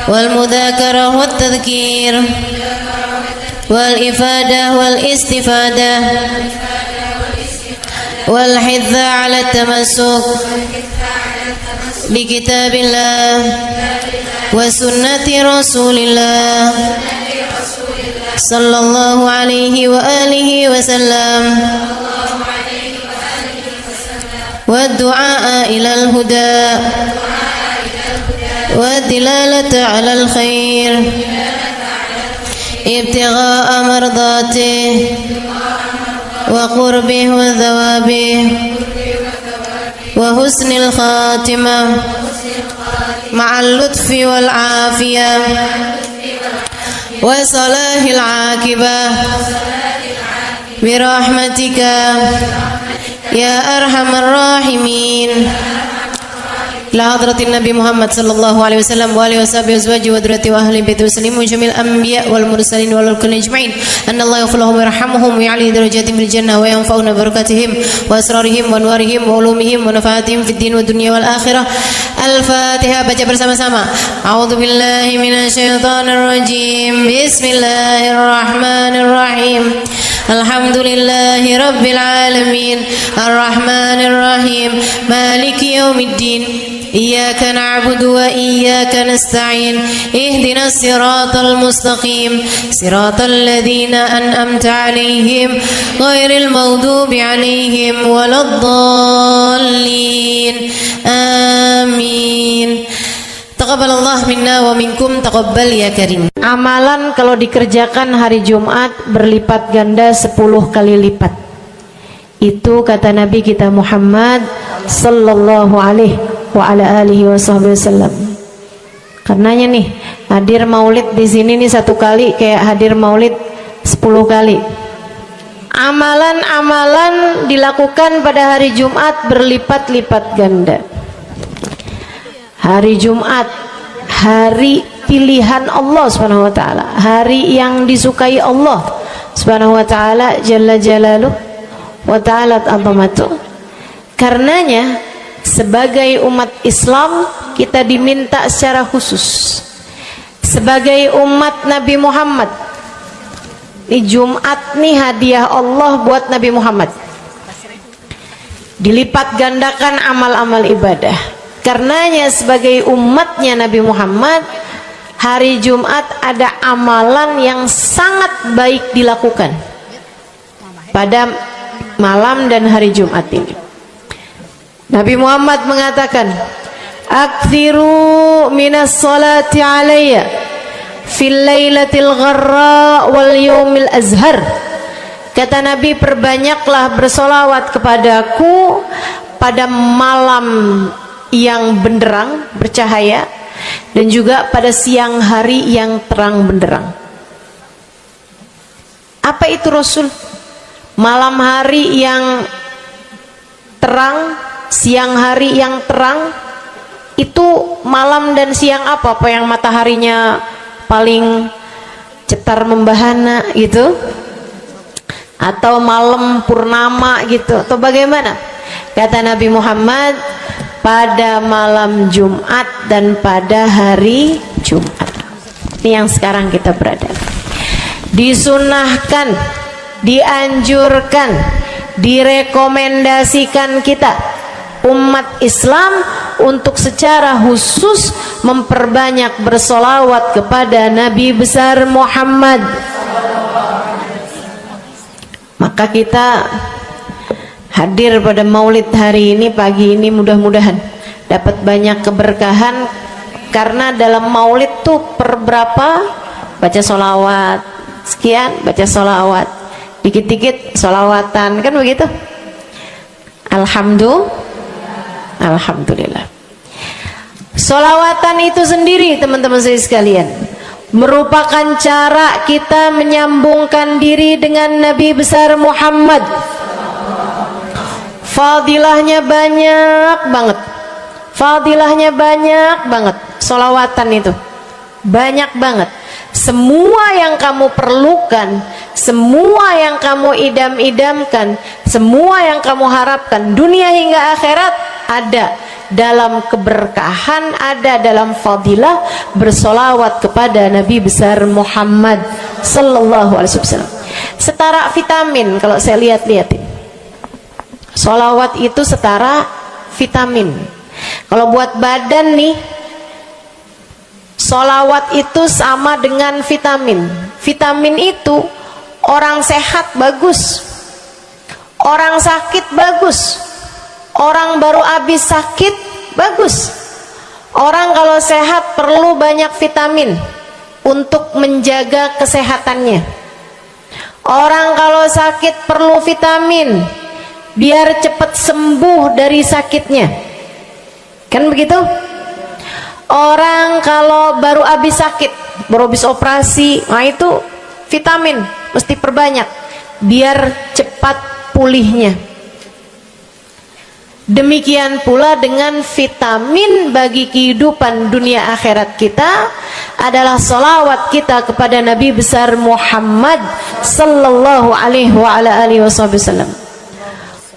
wal mudzakarah wat tadhkir wal ifadah wal istifadah wal hidza ala tamassuk bi kitabillah wa sunnati rasulillah sallallahu alaihi wa alihi wasallam wa du'a ila al huda wa dilalata ala al khair ابتغاء مرضاته وقربه وثوابه وحسن الخاتمة مع اللطف والعافية وصلاح العاقبة برحمتك يا أرحم الراحمين. إلى حضرة النبي محمد صلى الله عليه وسلم وآله وصحبه وأزواجه وذريته وأهل بيته وسلم وجميع الأنبياء والمرسلين والكل أجمعين أن الله يغفر لهم ويرحمهم ويعلي درجاتهم في الجنة وينفعنا ببركاتهم وأسرارهم وأنوارهم وعلومهم ونفعاتهم في الدين والدنيا والآخرة. الفاتحة. Baca bersama-sama. A'udzu billahi minasyaitonir rajim. Bismillahirrahmanirrahim. Alhamdulillahi rabbil alamin. Arrahmanir rahim. Maliki yaumiddin. إياك نعبد وإياك نستعين اهدنا الصراط المستقيم صراط الذين أنعمت عليهم غير المغضوب عليهم ولا الضالين آمين. Taqabbalallah minna wa minkum, taqabbal ya karim. Amalan kalau dikerjakan hari Jumat berlipat ganda 10 kali lipat. Itu kata Nabi kita Muhammad sallallahu alaihi wa ala alihi wasallam. Karenanya nih, hadir maulid di sini nih 1 kali kayak hadir maulid 10 kali. Amalan-amalan dilakukan pada hari Jumat berlipat-lipat ganda. Hari Jumat, hari pilihan Allah Subhanahu wa taala, hari yang disukai Allah Subhanahu wa taala jalla jalaluh wa ta'ala azamatu. Karenanya sebagai umat Islam kita diminta secara khusus sebagai umat Nabi Muhammad, di Jumat nih hadiah Allah buat Nabi Muhammad, dilipat gandakan amal-amal ibadah. Karenanya sebagai umatnya Nabi Muhammad, hari Jumat ada amalan yang sangat baik dilakukan pada malam dan hari Jumat ini. Nabi Muhammad mengatakan, "Aktsiru minas salati alayya fil lailatil gharra wal yaumil azhar." Kata Nabi, perbanyaklah bersolawat kepadaku pada malam yang benderang, bercahaya, dan juga pada siang hari yang terang benderang. Apa itu Rasul? Malam hari yang terang, siang hari yang terang. Itu malam dan siang apa? Apa yang mataharinya paling cetar membahana gitu? Atau malam purnama gitu? Atau bagaimana? Kata Nabi Muhammad, pada malam Jumat dan pada hari Jumat. Ini yang sekarang kita berada. Disunahkan, dianjurkan, direkomendasikan kita umat Islam untuk secara khusus memperbanyak bersolawat kepada Nabi besar Muhammad. Maka kita hadir pada maulid hari ini, pagi ini, mudah-mudahan dapat banyak keberkahan. Karena dalam maulid tuh per berapa baca solawat sekian, baca solawat dikit-dikit, solawatan, kan begitu. Alhamdulillah. Solawatan itu sendiri teman-teman saya sekalian merupakan cara kita menyambungkan diri dengan Nabi besar Muhammad. Fadilahnya banyak banget, fadilahnya banyak banget. Solawatan itu banyak banget. Semua yang kamu perlukan, semua yang kamu idam-idamkan, semua yang kamu harapkan dunia hingga akhirat ada dalam keberkahan, ada dalam fadilah bersolawat kepada Nabi besar Muhammad sallallahu alaihi wasallam. Setara vitamin kalau saya lihat-lihatin. Solawat itu setara vitamin. Kalau buat badan nih, solawat itu sama dengan vitamin. Vitamin itu orang sehat bagus, orang sakit bagus, orang baru habis sakit bagus. Orang kalau sehat perlu banyak vitamin untuk menjaga kesehatannya. Orang kalau sakit perlu vitamin biar cepat sembuh dari sakitnya, kan begitu? Orang kalau baru habis sakit, baru habis operasi, nah itu vitamin mesti perbanyak biar cepat pulihnya. Demikian pula dengan vitamin bagi kehidupan dunia akhirat kita adalah salawat kita kepada Nabi besar Muhammad sallallahu alaihi wasallam.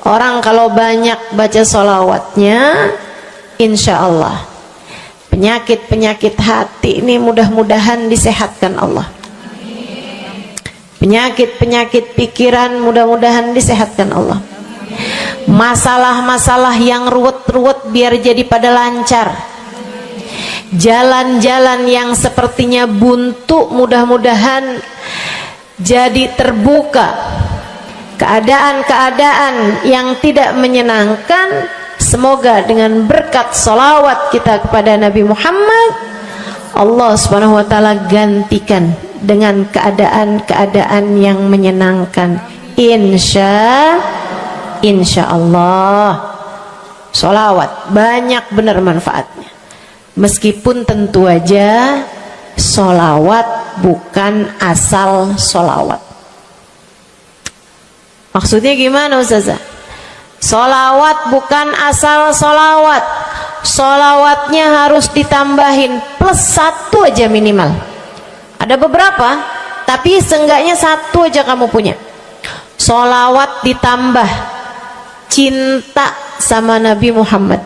Orang kalau banyak baca salawatnya, insya Allah penyakit-penyakit hati ini mudah-mudahan disehatkan Allah. Penyakit-penyakit pikiran mudah-mudahan disehatkan Allah. Masalah-masalah yang ruwet-ruwet biar jadi pada lancar. Jalan-jalan yang sepertinya buntu mudah-mudahan jadi terbuka. Keadaan-keadaan yang tidak menyenangkan, semoga dengan berkat salawat kita kepada Nabi Muhammad, Allah subhanahu wa ta'ala gantikan dengan keadaan-keadaan yang menyenangkan. Insya Allah. Sholawat banyak benar manfaatnya. Meskipun tentu aja sholawat bukan asal sholawat. Maksudnya gimana Ustazah? Sholawat bukan asal sholawat. Sholawatnya harus ditambahin plus 1 aja minimal. Ada beberapa, tapi seenggaknya 1 aja kamu punya. Sholawat ditambah cinta sama Nabi Muhammad.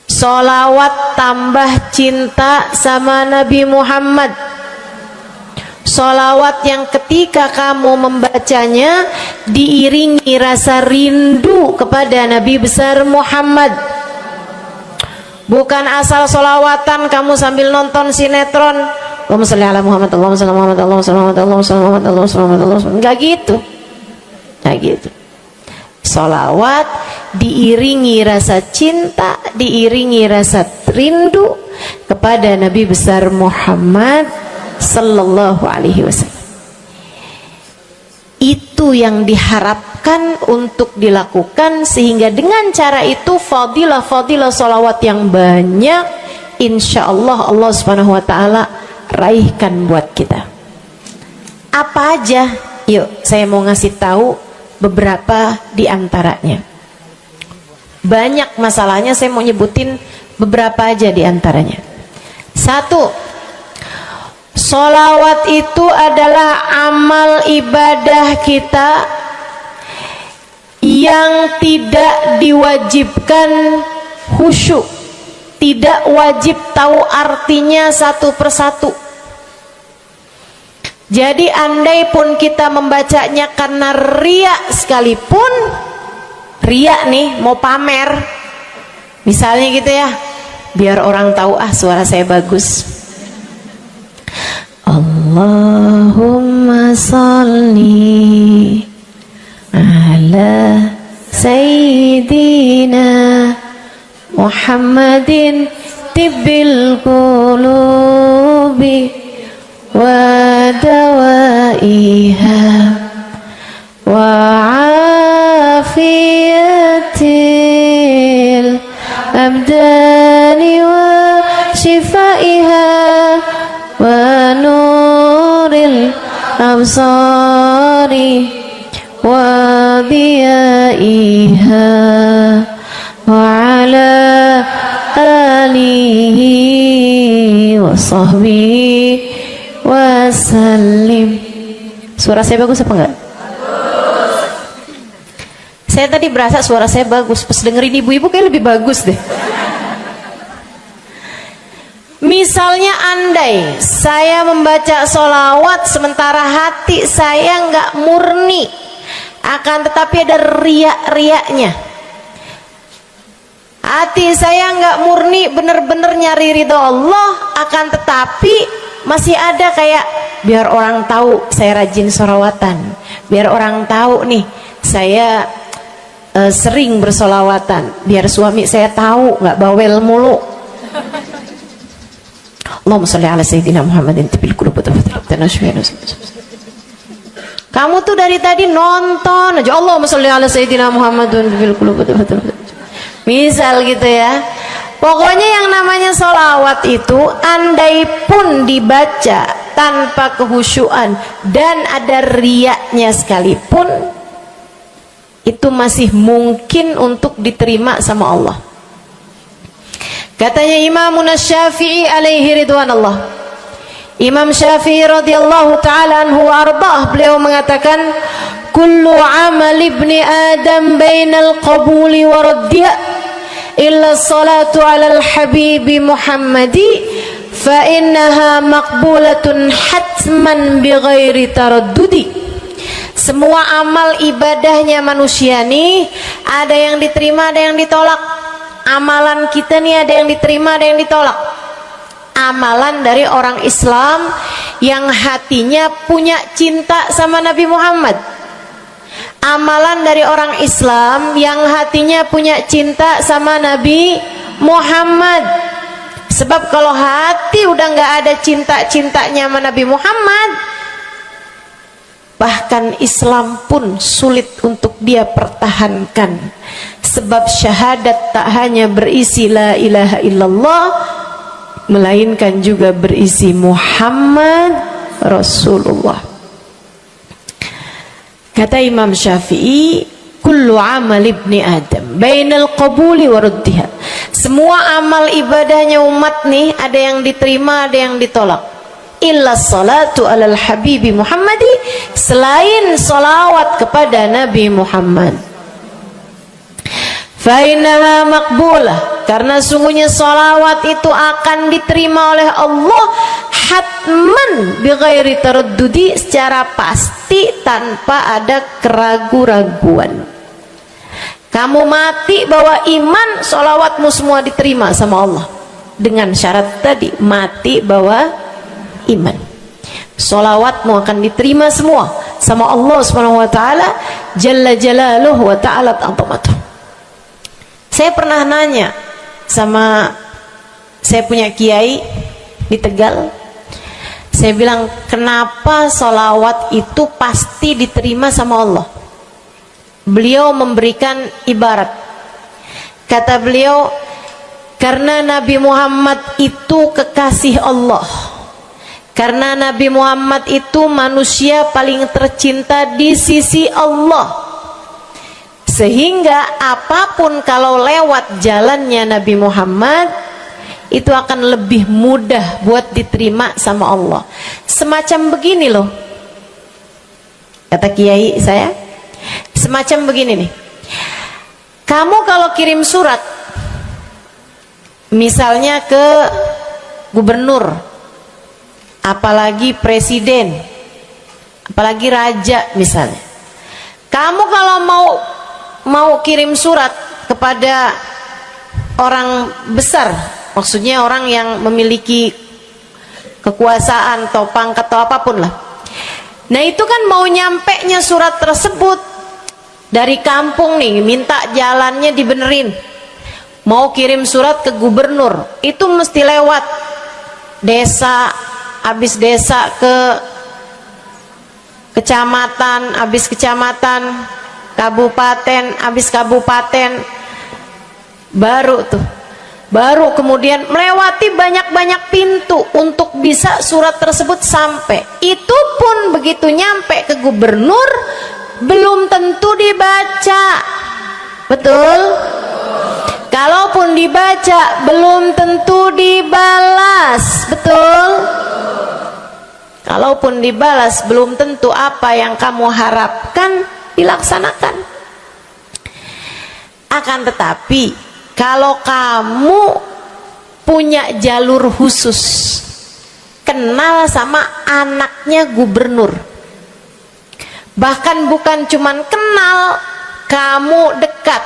Sholawat tambah cinta sama Nabi Muhammad. Sholawat yang ketika kamu membacanya diiringi rasa rindu kepada Nabi besar Muhammad. Bukan asal sholawatan kamu sambil nonton sinetron, Allahumma sholli ala Muhammad, Allahumma sholli ala Muhammad, Allahumma sholli ala Muhammad, Allahumma sholli ala Muhammad, Allahumma sholli ala Muhammad. Enggak gitu. Nah gitu. Sholawat diiringi rasa cinta, diiringi rasa rindu kepada Nabi besar Muhammad sallallahu alaihi wasallam. Itu yang diharapkan untuk dilakukan, sehingga dengan cara itu fadilah-fadilah sholawat yang banyak insya Allah Allah subhanahu wa ta'ala raihkan buat kita. Apa aja? Yuk saya mau ngasih tahu beberapa di antaranya. Banyak masalahnya, saya mau nyebutin beberapa aja di antaranya. 1. Sholawat itu adalah amal ibadah kita yang tidak diwajibkan khusyuk, tidak wajib tahu artinya satu persatu. Jadi andai pun kita membacanya karena riya sekalipun, riya nih mau pamer, misalnya gitu ya, biar orang tahu suara saya bagus. Allahumma salli ala Sayyidina Muhammadin tibbil qulubi wa dawaiha wa afiyatil abdani wa shifaiha wa nuril absari wa diyaiha wa ala alihi wa sahbihi wasallim. Suara saya bagus apa enggak? Bagus. Saya tadi berasa suara saya bagus, pas dengerin ibu-ibu kayak lebih bagus deh. Misalnya andai saya membaca sholawat sementara hati saya nggak murni, akan tetapi ada riak-riaknya. Hati saya nggak murni bener-bener nyari ridho Allah, akan tetapi masih ada kayak biar orang tahu saya rajin sholawatan, biar orang tahu nih saya sering bersolawatan, biar suami saya tahu nggak bawel mulu. Allahumma sholli ala sayyidina Muhammadin tibil qulub. Kamu tuh dari tadi nonton aja Allahumma sholli ala sayyidina Muhammadin tibil qulub. Misal gitu ya. Pokoknya yang namanya sholawat itu andai pun dibaca tanpa kehusyuan dan ada riyaknya sekalipun, itu masih mungkin untuk diterima sama Allah. Katanya Imam Syafi'i alaihi ridwanallah, Imam Syafi'i radhiyallahu ta'ala anhu arba'ah, beliau mengatakan kullu amal ibni adam bainal qabuli wa raddiya illa salatu ala al-habibi Muhammadi fa innaha maqbulatun hatman bighairi taraddudi. Semua amal ibadahnya manusia nih ada yang diterima, ada yang ditolak. Amalan kita nih ada yang diterima, ada yang ditolak. Amalan dari orang Islam yang hatinya punya cinta sama Nabi Muhammad. Amalan dari orang Islam yang hatinya punya cinta sama Nabi Muhammad. Sebab kalau hati udah nggak ada cinta-cintanya sama Nabi Muhammad, bahkan Islam pun sulit untuk dia pertahankan. Sebab syahadat tak hanya berisi la ilaha illallah, melainkan juga berisi Muhammad Rasulullah. Kata Imam Syafi'i, kullu amal ibni Adam bainal qabuli wa raddiha. Semua amal ibadahnya umat nih ada yang diterima, ada yang ditolak. Illa salatu alal habibi Muhammadi, selain salawat kepada Nabi Muhammad. Fa innaha maqbulah, karena sungguhnya salawat itu akan diterima oleh Allah hatman bighairi taraddudi, secara pasti tanpa ada keraguan-raguan. Kamu mati bawa iman, salawatmu semua diterima sama Allah. Dengan syarat tadi, mati bawa iman, salawatmu akan diterima semua sama Allah Subhanahu wa taala jalla jalaluhu wa ta'ala azamatuh. Saya pernah nanya sama saya punya kiai di Tegal. Saya bilang, kenapa salawat itu pasti diterima sama Allah? Beliau memberikan ibarat. Kata beliau, karena Nabi Muhammad itu kekasih Allah. Karena Nabi Muhammad itu manusia paling tercinta di sisi Allah. Sehingga apapun kalau lewat jalannya Nabi Muhammad, itu akan lebih mudah buat diterima sama Allah. Semacam begini loh, kata kiai saya, semacam begini nih. Kamu kalau kirim surat misalnya ke gubernur, apalagi presiden, apalagi raja misalnya, kamu kalau mau kirim surat kepada orang besar, maksudnya orang yang memiliki kekuasaan atau pangkat atau apapun lah. Nah itu kan mau nyampe nya surat tersebut dari kampung nih, minta jalannya dibenerin, mau kirim surat ke gubernur, itu mesti lewat desa, habis desa ke kecamatan, habis kecamatan, kabupaten, habis kabupaten, baru kemudian melewati banyak-banyak pintu untuk bisa surat tersebut sampai. Itu pun begitu nyampe ke gubernur belum tentu dibaca, betul? Kalaupun dibaca belum tentu dibalas, betul? Kalaupun dibalas belum tentu apa yang kamu harapkan dilaksanakan. Akan tetapi kalau kamu punya jalur khusus, kenal sama anaknya gubernur, bahkan bukan cuman kenal, kamu dekat,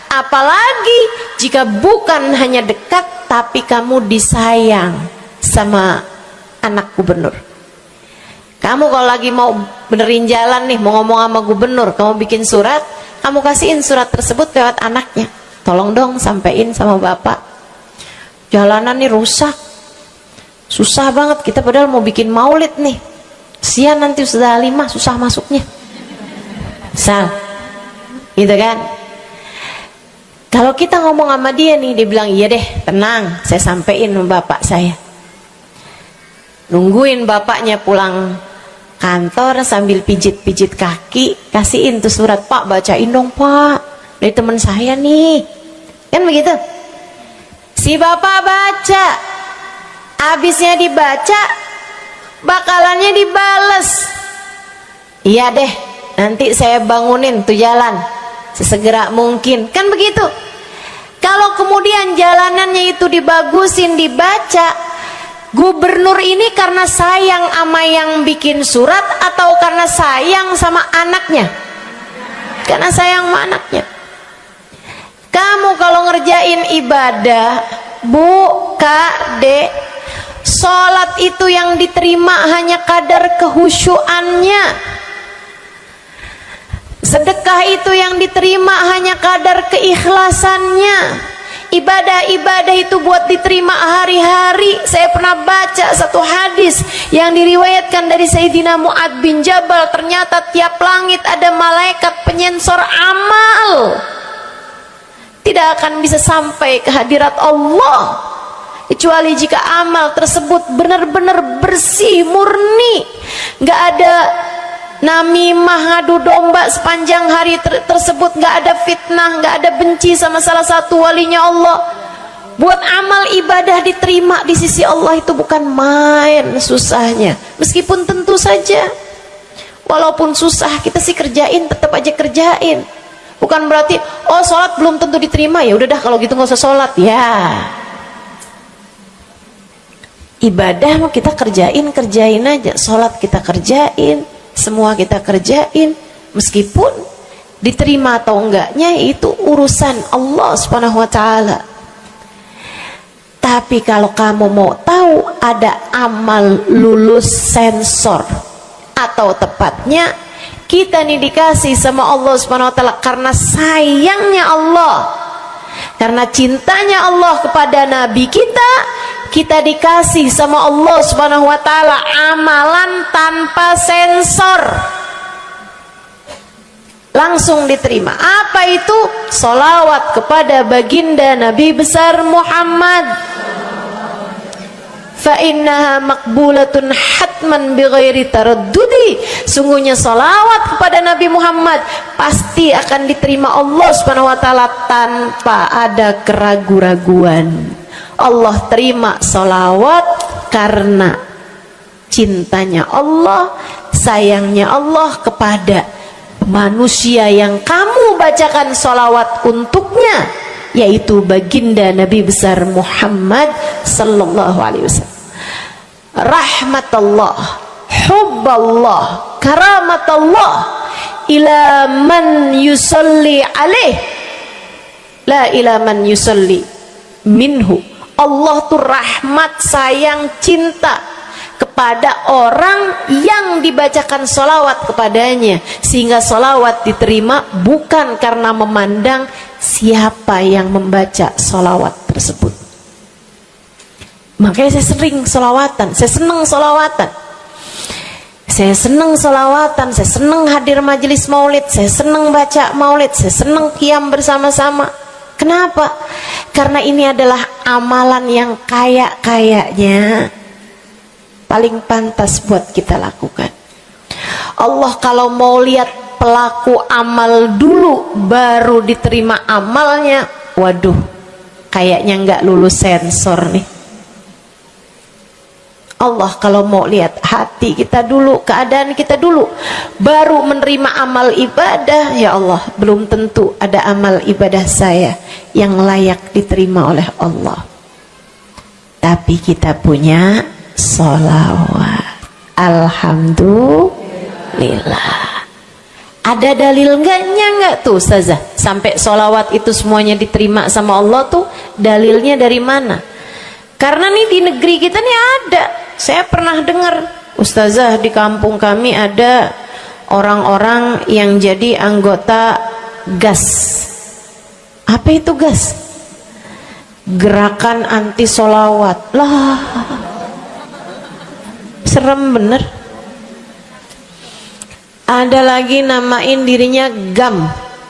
apalagi jika bukan hanya dekat tapi kamu disayang sama anak gubernur. Kamu kalau lagi mau benerin jalan nih, mau ngomong sama gubernur, kamu bikin surat, kamu kasihin surat tersebut lewat anaknya. Tolong dong sampein sama bapak, jalanan nih rusak, Susah banget kita padahal mau bikin maulid nih. Sian nanti Ustazah Halimah susah masuknya. Misal gitu kan. Kalau kita ngomong sama dia nih, dia bilang iya deh, tenang, saya sampein sama bapak saya. Nungguin bapaknya pulang kantor sambil pijit-pijit kaki, kasihin tuh surat, Pak bacain dong Pak, dari teman saya nih, kan begitu. Si bapak baca, abisnya dibaca, bakalannya dibales. Iya deh, nanti saya bangunin tuh jalan sesegera mungkin, kan begitu. Kalau kemudian jalanannya itu dibagusin, dibaca, gubernur ini karena sayang sama yang bikin surat atau karena sayang sama anaknya? Karena sayang sama anaknya. Kamu kalau ngerjain ibadah, Bu, Kak, Dek, sholat itu yang diterima hanya kadar kehusyuannya. Sedekah itu yang diterima hanya kadar keikhlasannya. Ibadah-ibadah itu buat diterima hari-hari. Saya pernah baca satu hadis yang diriwayatkan dari Sayyidina Mu'ad bin Jabal. Ternyata tiap langit ada malaikat penyensor amal. Tidak akan bisa sampai ke hadirat Allah kecuali jika amal tersebut benar-benar bersih, murni. Gak ada namimah, ngadu domba sepanjang hari tersebut, nggak ada fitnah, nggak ada benci sama salah satu walinya Allah. Buat amal ibadah diterima di sisi Allah itu bukan main susahnya. Meskipun tentu saja walaupun susah kita sih kerjain, tetap aja kerjain. Bukan berarti oh sholat belum tentu diterima, ya udah dah kalau gitu nggak usah sholat ya. Ibadah mau kita kerjain aja, sholat kita kerjain, semua kita kerjain, meskipun diterima atau enggaknya itu urusan Allah Subhanahu wa taala. Tapi kalau kamu mau tahu, ada amal lulus sensor, atau tepatnya kita nih dikasih sama Allah Subhanahu wa taala karena sayangnya Allah, karena cintanya Allah kepada nabi kita. Kita dikasih sama Allah Subhanahu wa taala amalan tanpa sensor, langsung diterima. Apa itu? Sholawat kepada baginda Nabi besar Muhammad. Fa innaha maqbulatun hatman bighairi taraddudi. Sungguhnya sholawat kepada Nabi Muhammad pasti akan diterima Allah Subhanahu wa taala tanpa ada keraguan-raguan. Allah terima sholawat karena cintanya Allah, sayangnya Allah kepada manusia yang kamu bacakan sholawat untuknya, yaitu baginda Nabi besar Muhammad sallallahu alaihi wasallam. Rahmatullah, hubballah, karamatullah ila man yusalli alaih, la ila man yusalli minhu. Allah tuh rahmat, sayang, cinta kepada orang yang dibacakan sholawat kepadanya, sehingga sholawat diterima bukan karena memandang siapa yang membaca sholawat tersebut. Makanya saya sering sholawatan, saya seneng sholawatan, saya seneng sholawatan, saya seneng hadir majelis maulid, saya seneng baca maulid, saya seneng qiyam bersama-sama. Kenapa? Karena ini adalah amalan yang kayaknya paling pantas buat kita lakukan. Allah kalau mau lihat pelaku amal dulu baru diterima amalnya, waduh, kayaknya nggak lulus sensor nih. Allah kalau mau lihat hati kita dulu, keadaan kita dulu, baru menerima amal ibadah, ya Allah, belum tentu ada amal ibadah saya yang layak diterima oleh Allah. Tapi kita punya sholawat, alhamdulillah. Ada dalil nggak tuh Ustazah sampai sholawat itu semuanya diterima sama Allah tuh? Dalilnya dari mana? Karena nih di negeri kita nih ada, saya pernah dengar Ustazah, di kampung kami ada orang-orang yang jadi anggota GAS. Apa itu GAS? Gerakan anti sholawat lah. serem bener. Ada lagi namain dirinya GAM.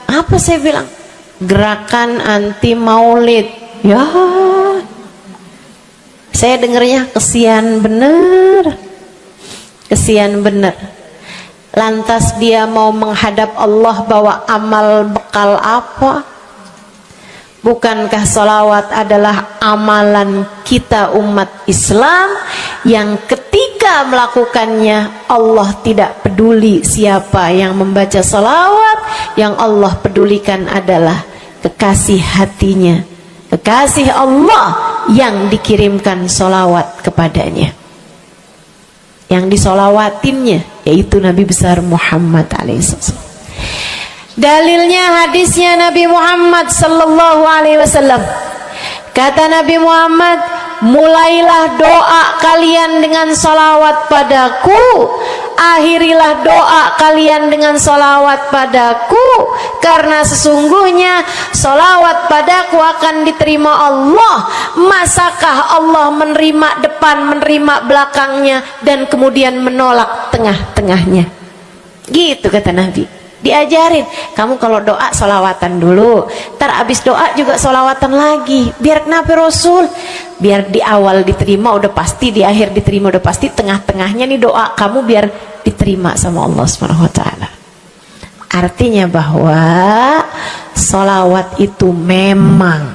Apa saya bilang? Gerakan Anti Maulid. Ya, saya dengernya kesian bener, kesian bener. Lantas dia mau menghadap Allah bawa amal bekal apa? Bukankah sholawat adalah amalan kita umat Islam yang ketika melakukannya Allah tidak peduli siapa yang membaca sholawat, yang Allah pedulikan adalah kekasih hatinya, kekasih Allah yang dikirimkan sholawat kepadanya, yang disolawatinnya yaitu Nabi besar Muhammad alaihissalam. Dalilnya hadisnya Nabi Muhammad sallallahu alaihi wasallam. Kata Nabi Muhammad, mulailah doa kalian dengan salawat padaku, akhirilah doa kalian dengan salawat padaku, karena sesungguhnya salawat padaku akan diterima Allah. Masakah Allah menerima depan, menerima belakangnya, dan kemudian menolak tengah-tengahnya? Gitu kata Nabi. Diajarin, kamu kalau doa solawatan dulu, ntar abis doa juga solawatan lagi. Biar kenapa Rasul? Biar di awal diterima udah pasti, di akhir diterima udah pasti, tengah-tengahnya nih doa kamu biar diterima sama Allah SWT. Artinya bahwa solawat itu memang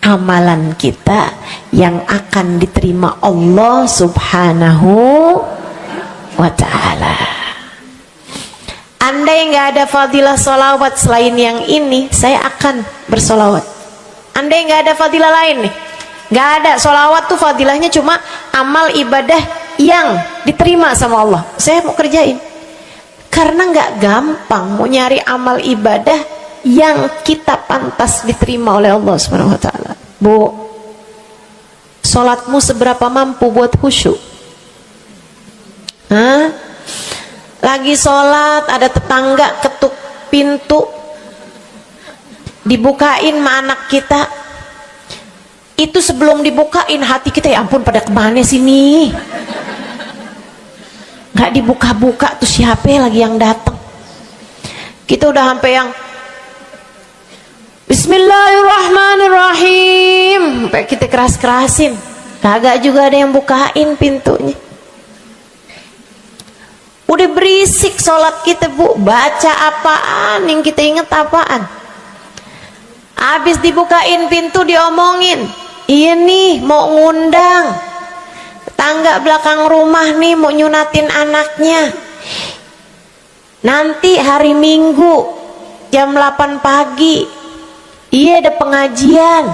amalan kita yang akan diterima Allah Subhanahu wa ta'ala. Andai nggak ada fadilah solawat selain yang ini, saya akan bersolawat. Andai nggak ada fadilah lain nih, nggak ada solawat tuh fadilahnya cuma amal ibadah yang diterima sama Allah, saya mau kerjain. Karena nggak gampang mau nyari amal ibadah yang kita pantas diterima oleh Allah Subhanahu Wa Taala. Bu, sholatmu seberapa mampu buat khusyuk? Hah? Lagi sholat, ada tetangga ketuk pintu, dibukain sama anak kita. Itu sebelum dibukain hati kita, ya ampun pada kemana sini? Gak dibuka-buka tuh siapa lagi yang datang? Kita udah sampai yang Bismillahirrahmanirrahim, sampai kita keras-kerasin, kagak juga ada yang bukain pintunya. Udah berisik sholat kita, Bu, baca apaan, yang kita inget apaan? Habis dibukain pintu diomongin, iya nih mau ngundang tetangga belakang rumah nih, mau nyunatin anaknya nanti hari Minggu jam 8 pagi, iya ada pengajian,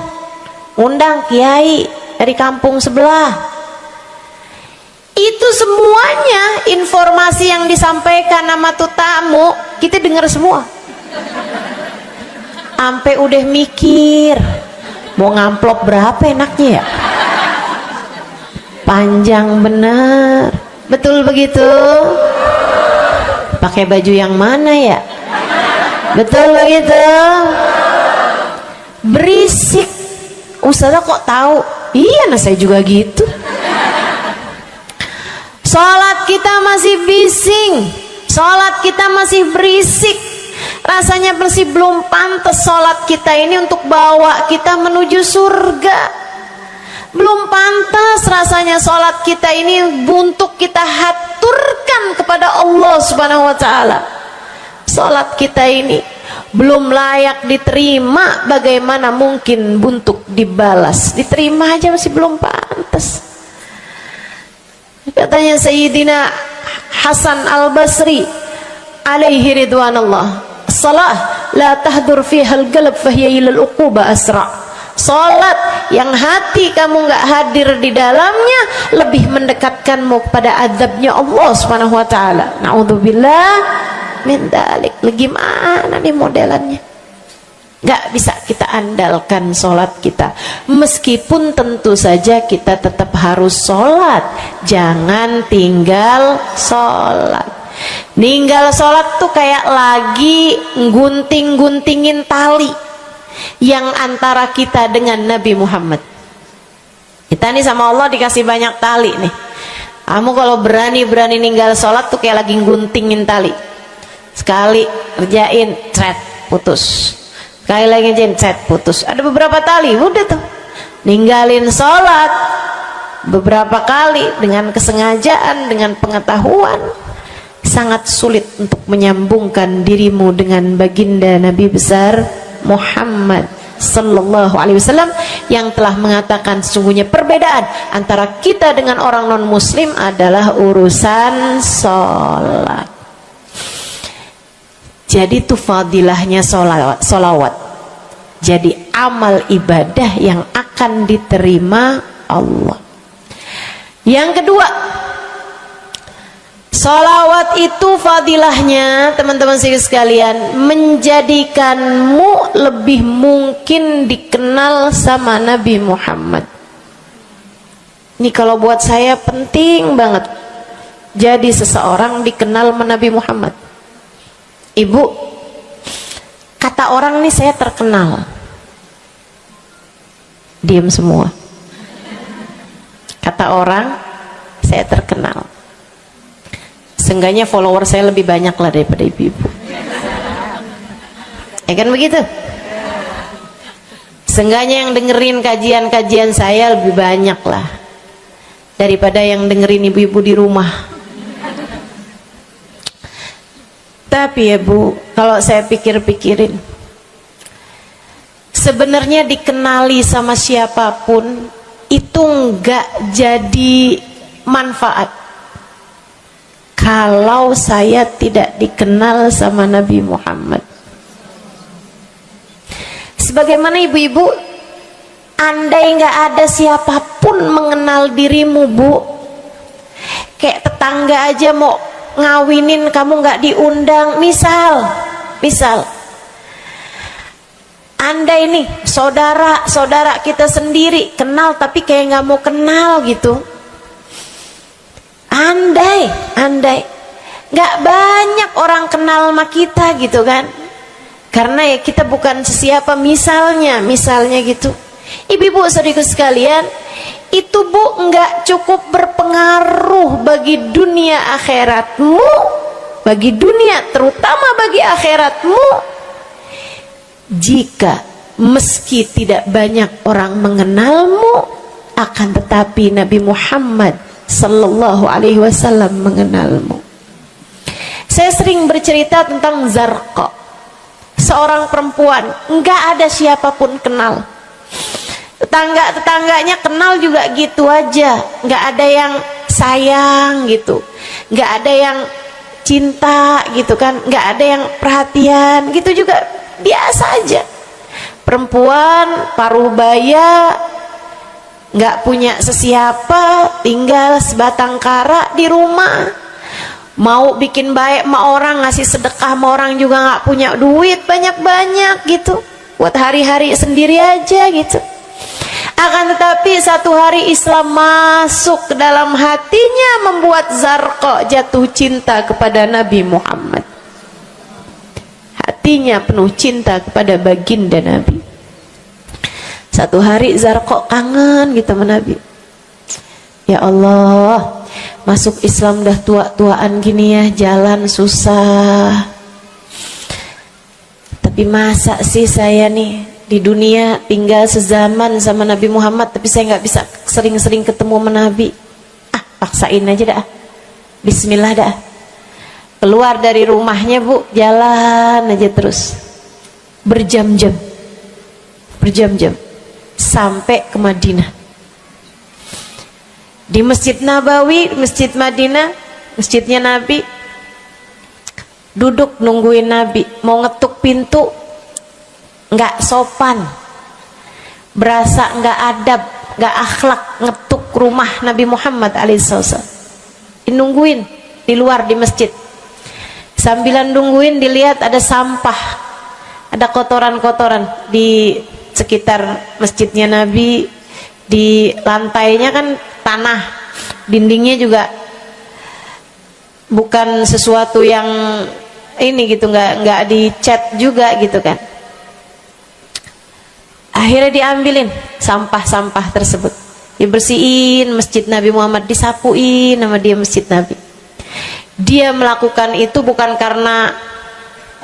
undang kiai dari kampung sebelah. Itu semuanya informasi yang disampaikan sama tuh tamu, kita dengar semua. Sampai udah mikir mau ngamplop berapa enaknya ya, panjang bener. Betul begitu? Pakai baju yang mana ya? Betul begitu? Berisik. Ustazah kok tahu? Iya, nah saya juga gitu. Sholat kita masih bising, sholat kita masih berisik, rasanya masih belum pantas sholat kita ini untuk bawa kita menuju surga. Belum pantas rasanya sholat kita ini untuk kita haturkan kepada Allah Subhanahu wa ta'ala. Sholat kita ini belum layak diterima, bagaimana mungkin untuk dibalas? Diterima aja masih belum pantas. Katanya Sayyidina Hasan Al-Basri alaihi ridwanullah, salah la tahdur fiha al-qalb fahiya ila al-uquba asra. Salat yang hati kamu nggak hadir di dalamnya lebih mendekatkanmu kepada azabnya Allah Subhanahu wa taala. Naudzubillah min dzalik. Gimana nih modelannya? Gak bisa kita andalkan sholat kita, meskipun tentu saja kita tetap harus sholat. Jangan tinggal sholat. Ninggal sholat tuh kayak lagi gunting-guntingin tali yang antara kita dengan Nabi Muhammad. Kita nih sama Allah dikasih banyak tali nih. Kamu kalau berani ninggal sholat tuh kayak lagi guntingin tali. Sekali kerjain, cret, putus. Sekali lagi kerjain, cret, putus. Ada beberapa tali, udah tuh. Ninggalin sholat beberapa kali dengan kesengajaan, dengan pengetahuan, sangat sulit untuk menyambungkan dirimu dengan baginda Nabi besar Muhammad sallallahu alaihi wasallam yang telah mengatakan sesungguhnya perbedaan antara kita dengan orang non muslim adalah urusan sholat. Jadi itu fadilahnya sholawat. Jadi amal ibadah yang akan diterima Allah. Yang kedua, sholawat itu fadilahnya teman-teman sekalian menjadikanmu lebih mungkin dikenal sama Nabi Muhammad. Ini kalau buat saya penting banget. Jadi seseorang dikenal sama Nabi Muhammad. Ibu, kata orang nih saya terkenal. Diam semua. Kata orang saya terkenal. Seenggaknya follower saya lebih banyak lah daripada ibu-ibu. Ya kan begitu? Seenggaknya yang dengerin kajian-kajian saya lebih banyak lah daripada yang dengerin ibu-ibu di rumah. Tapi ya Bu, kalau saya pikir-pikirin, sebenarnya dikenali sama siapapun itu enggak jadi manfaat kalau saya tidak dikenal sama Nabi Muhammad. Sebagaimana ibu-ibu, andai nggak ada siapapun mengenal dirimu Bu, kayak tetangga aja mau ngawinin kamu nggak diundang, misal andai nih saudara kita sendiri kenal tapi kayak nggak mau kenal gitu, andai nggak banyak orang kenal sama kita gitu kan, karena ya kita bukan sesiapa, misalnya gitu. Ibu-ibu saudaraku sekalian, itu Bu nggak cukup berpengaruh bagi dunia akhiratmu, bagi dunia terutama bagi akhiratmu, jika meski tidak banyak orang mengenalmu, akan tetapi Nabi Muhammad sallallahu alaihi wasallam mengenalmu. Saya sering bercerita tentang Zarqa, seorang perempuan, nggak ada siapapun kenal. Tetangganya kenal juga gitu aja, nggak ada yang sayang gitu, nggak ada yang cinta gitu kan, nggak ada yang perhatian gitu juga, biasa aja. Perempuan paruh baya, nggak punya sesiapa, tinggal sebatang kara di rumah, mau bikin baik sama orang, ngasih sedekah sama orang juga nggak punya duit banyak-banyak gitu, buat hari-hari sendiri aja gitu. Akan tetapi satu hari Islam masuk ke dalam hatinya, membuat Zarqa jatuh cinta kepada Nabi Muhammad. Hatinya penuh cinta kepada baginda Nabi. Satu hari Zarqa kangen gitu sama Nabi. Ya Allah, masuk Islam dah tua-tuaan gini ya, jalan susah. Tapi masa sih saya nih di dunia tinggal sezaman sama Nabi Muhammad, tapi saya nggak bisa sering-sering ketemu sama Nabi. Paksain aja dah, bismillah dah. Keluar dari rumahnya Bu, jalan aja terus berjam-jam sampai ke Madinah. Di Masjid Nabawi, Masjid Madinah, masjidnya Nabi, duduk nungguin Nabi, mau ngetuk pintu nggak sopan, berasa nggak adab, nggak akhlak, ngetuk rumah Nabi Muhammad alaihissalam. Nungguin di luar di masjid, sambilan nungguin dilihat ada sampah, ada kotoran-kotoran di sekitar masjidnya Nabi. Di lantainya kan tanah, dindingnya juga bukan sesuatu yang ini gitu, nggak dicat juga gitu kan. Akhirnya diambilin sampah-sampah tersebut. dibersihin masjid Nabi Muhammad, disapuin nama dia masjid Nabi. Dia melakukan itu bukan karena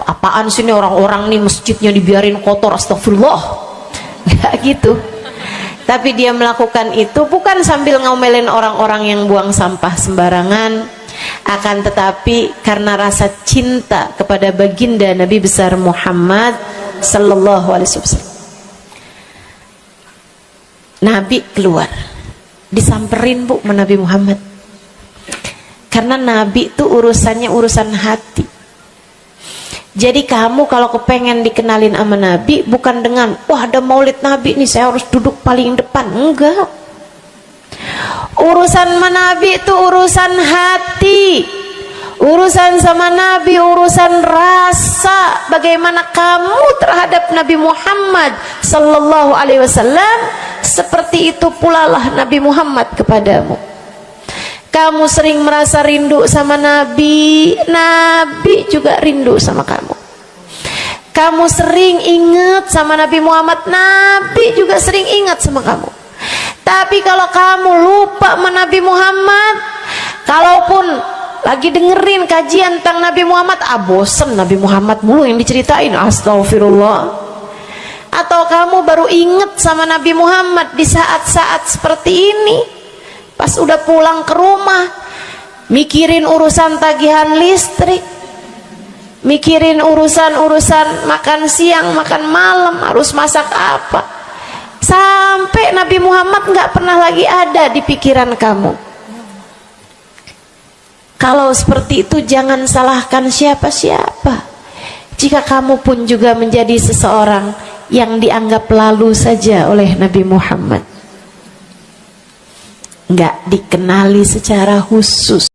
apaan sih ini orang-orang nih masjidnya dibiarin kotor, astagfirullah, nggak gitu. Tapi dia melakukan itu bukan sambil ngomelin orang-orang yang buang sampah sembarangan, akan tetapi karena rasa cinta kepada baginda Nabi besar Muhammad sallallahu alaihi wasallam. Nabi keluar, disamperin Bu sama Nabi Muhammad, karena Nabi itu urusannya urusan hati. Jadi kamu kalau kepengen dikenalin sama Nabi bukan dengan wah ada maulid Nabi nih saya harus duduk paling depan, enggak. Urusan sama Nabi itu urusan hati, urusan sama Nabi urusan rasa. Bagaimana kamu terhadap Nabi Muhammad sallallahu alaihi wasallam, seperti itu pula lah Nabi Muhammad kepadamu. Kamu sering merasa rindu sama Nabi, Nabi juga rindu sama kamu. Kamu sering ingat sama Nabi Muhammad, Nabi juga sering ingat sama kamu. Tapi kalau kamu lupa sama Nabi Muhammad, kalaupun lagi dengerin kajian tentang Nabi Muhammad, bosen Nabi Muhammad mulu yang diceritain, astagfirullah. Atau kamu baru ingat sama Nabi Muhammad di saat-saat seperti ini, pas udah pulang ke rumah, mikirin urusan tagihan listrik, mikirin urusan makan siang, makan malam, harus masak apa, sampai Nabi Muhammad nggak pernah lagi ada di pikiran kamu. Kalau seperti itu jangan salahkan siapa-siapa. Jika kamu pun juga menjadi seseorang yang dianggap lalu saja oleh Nabi Muhammad, nggak dikenali secara khusus.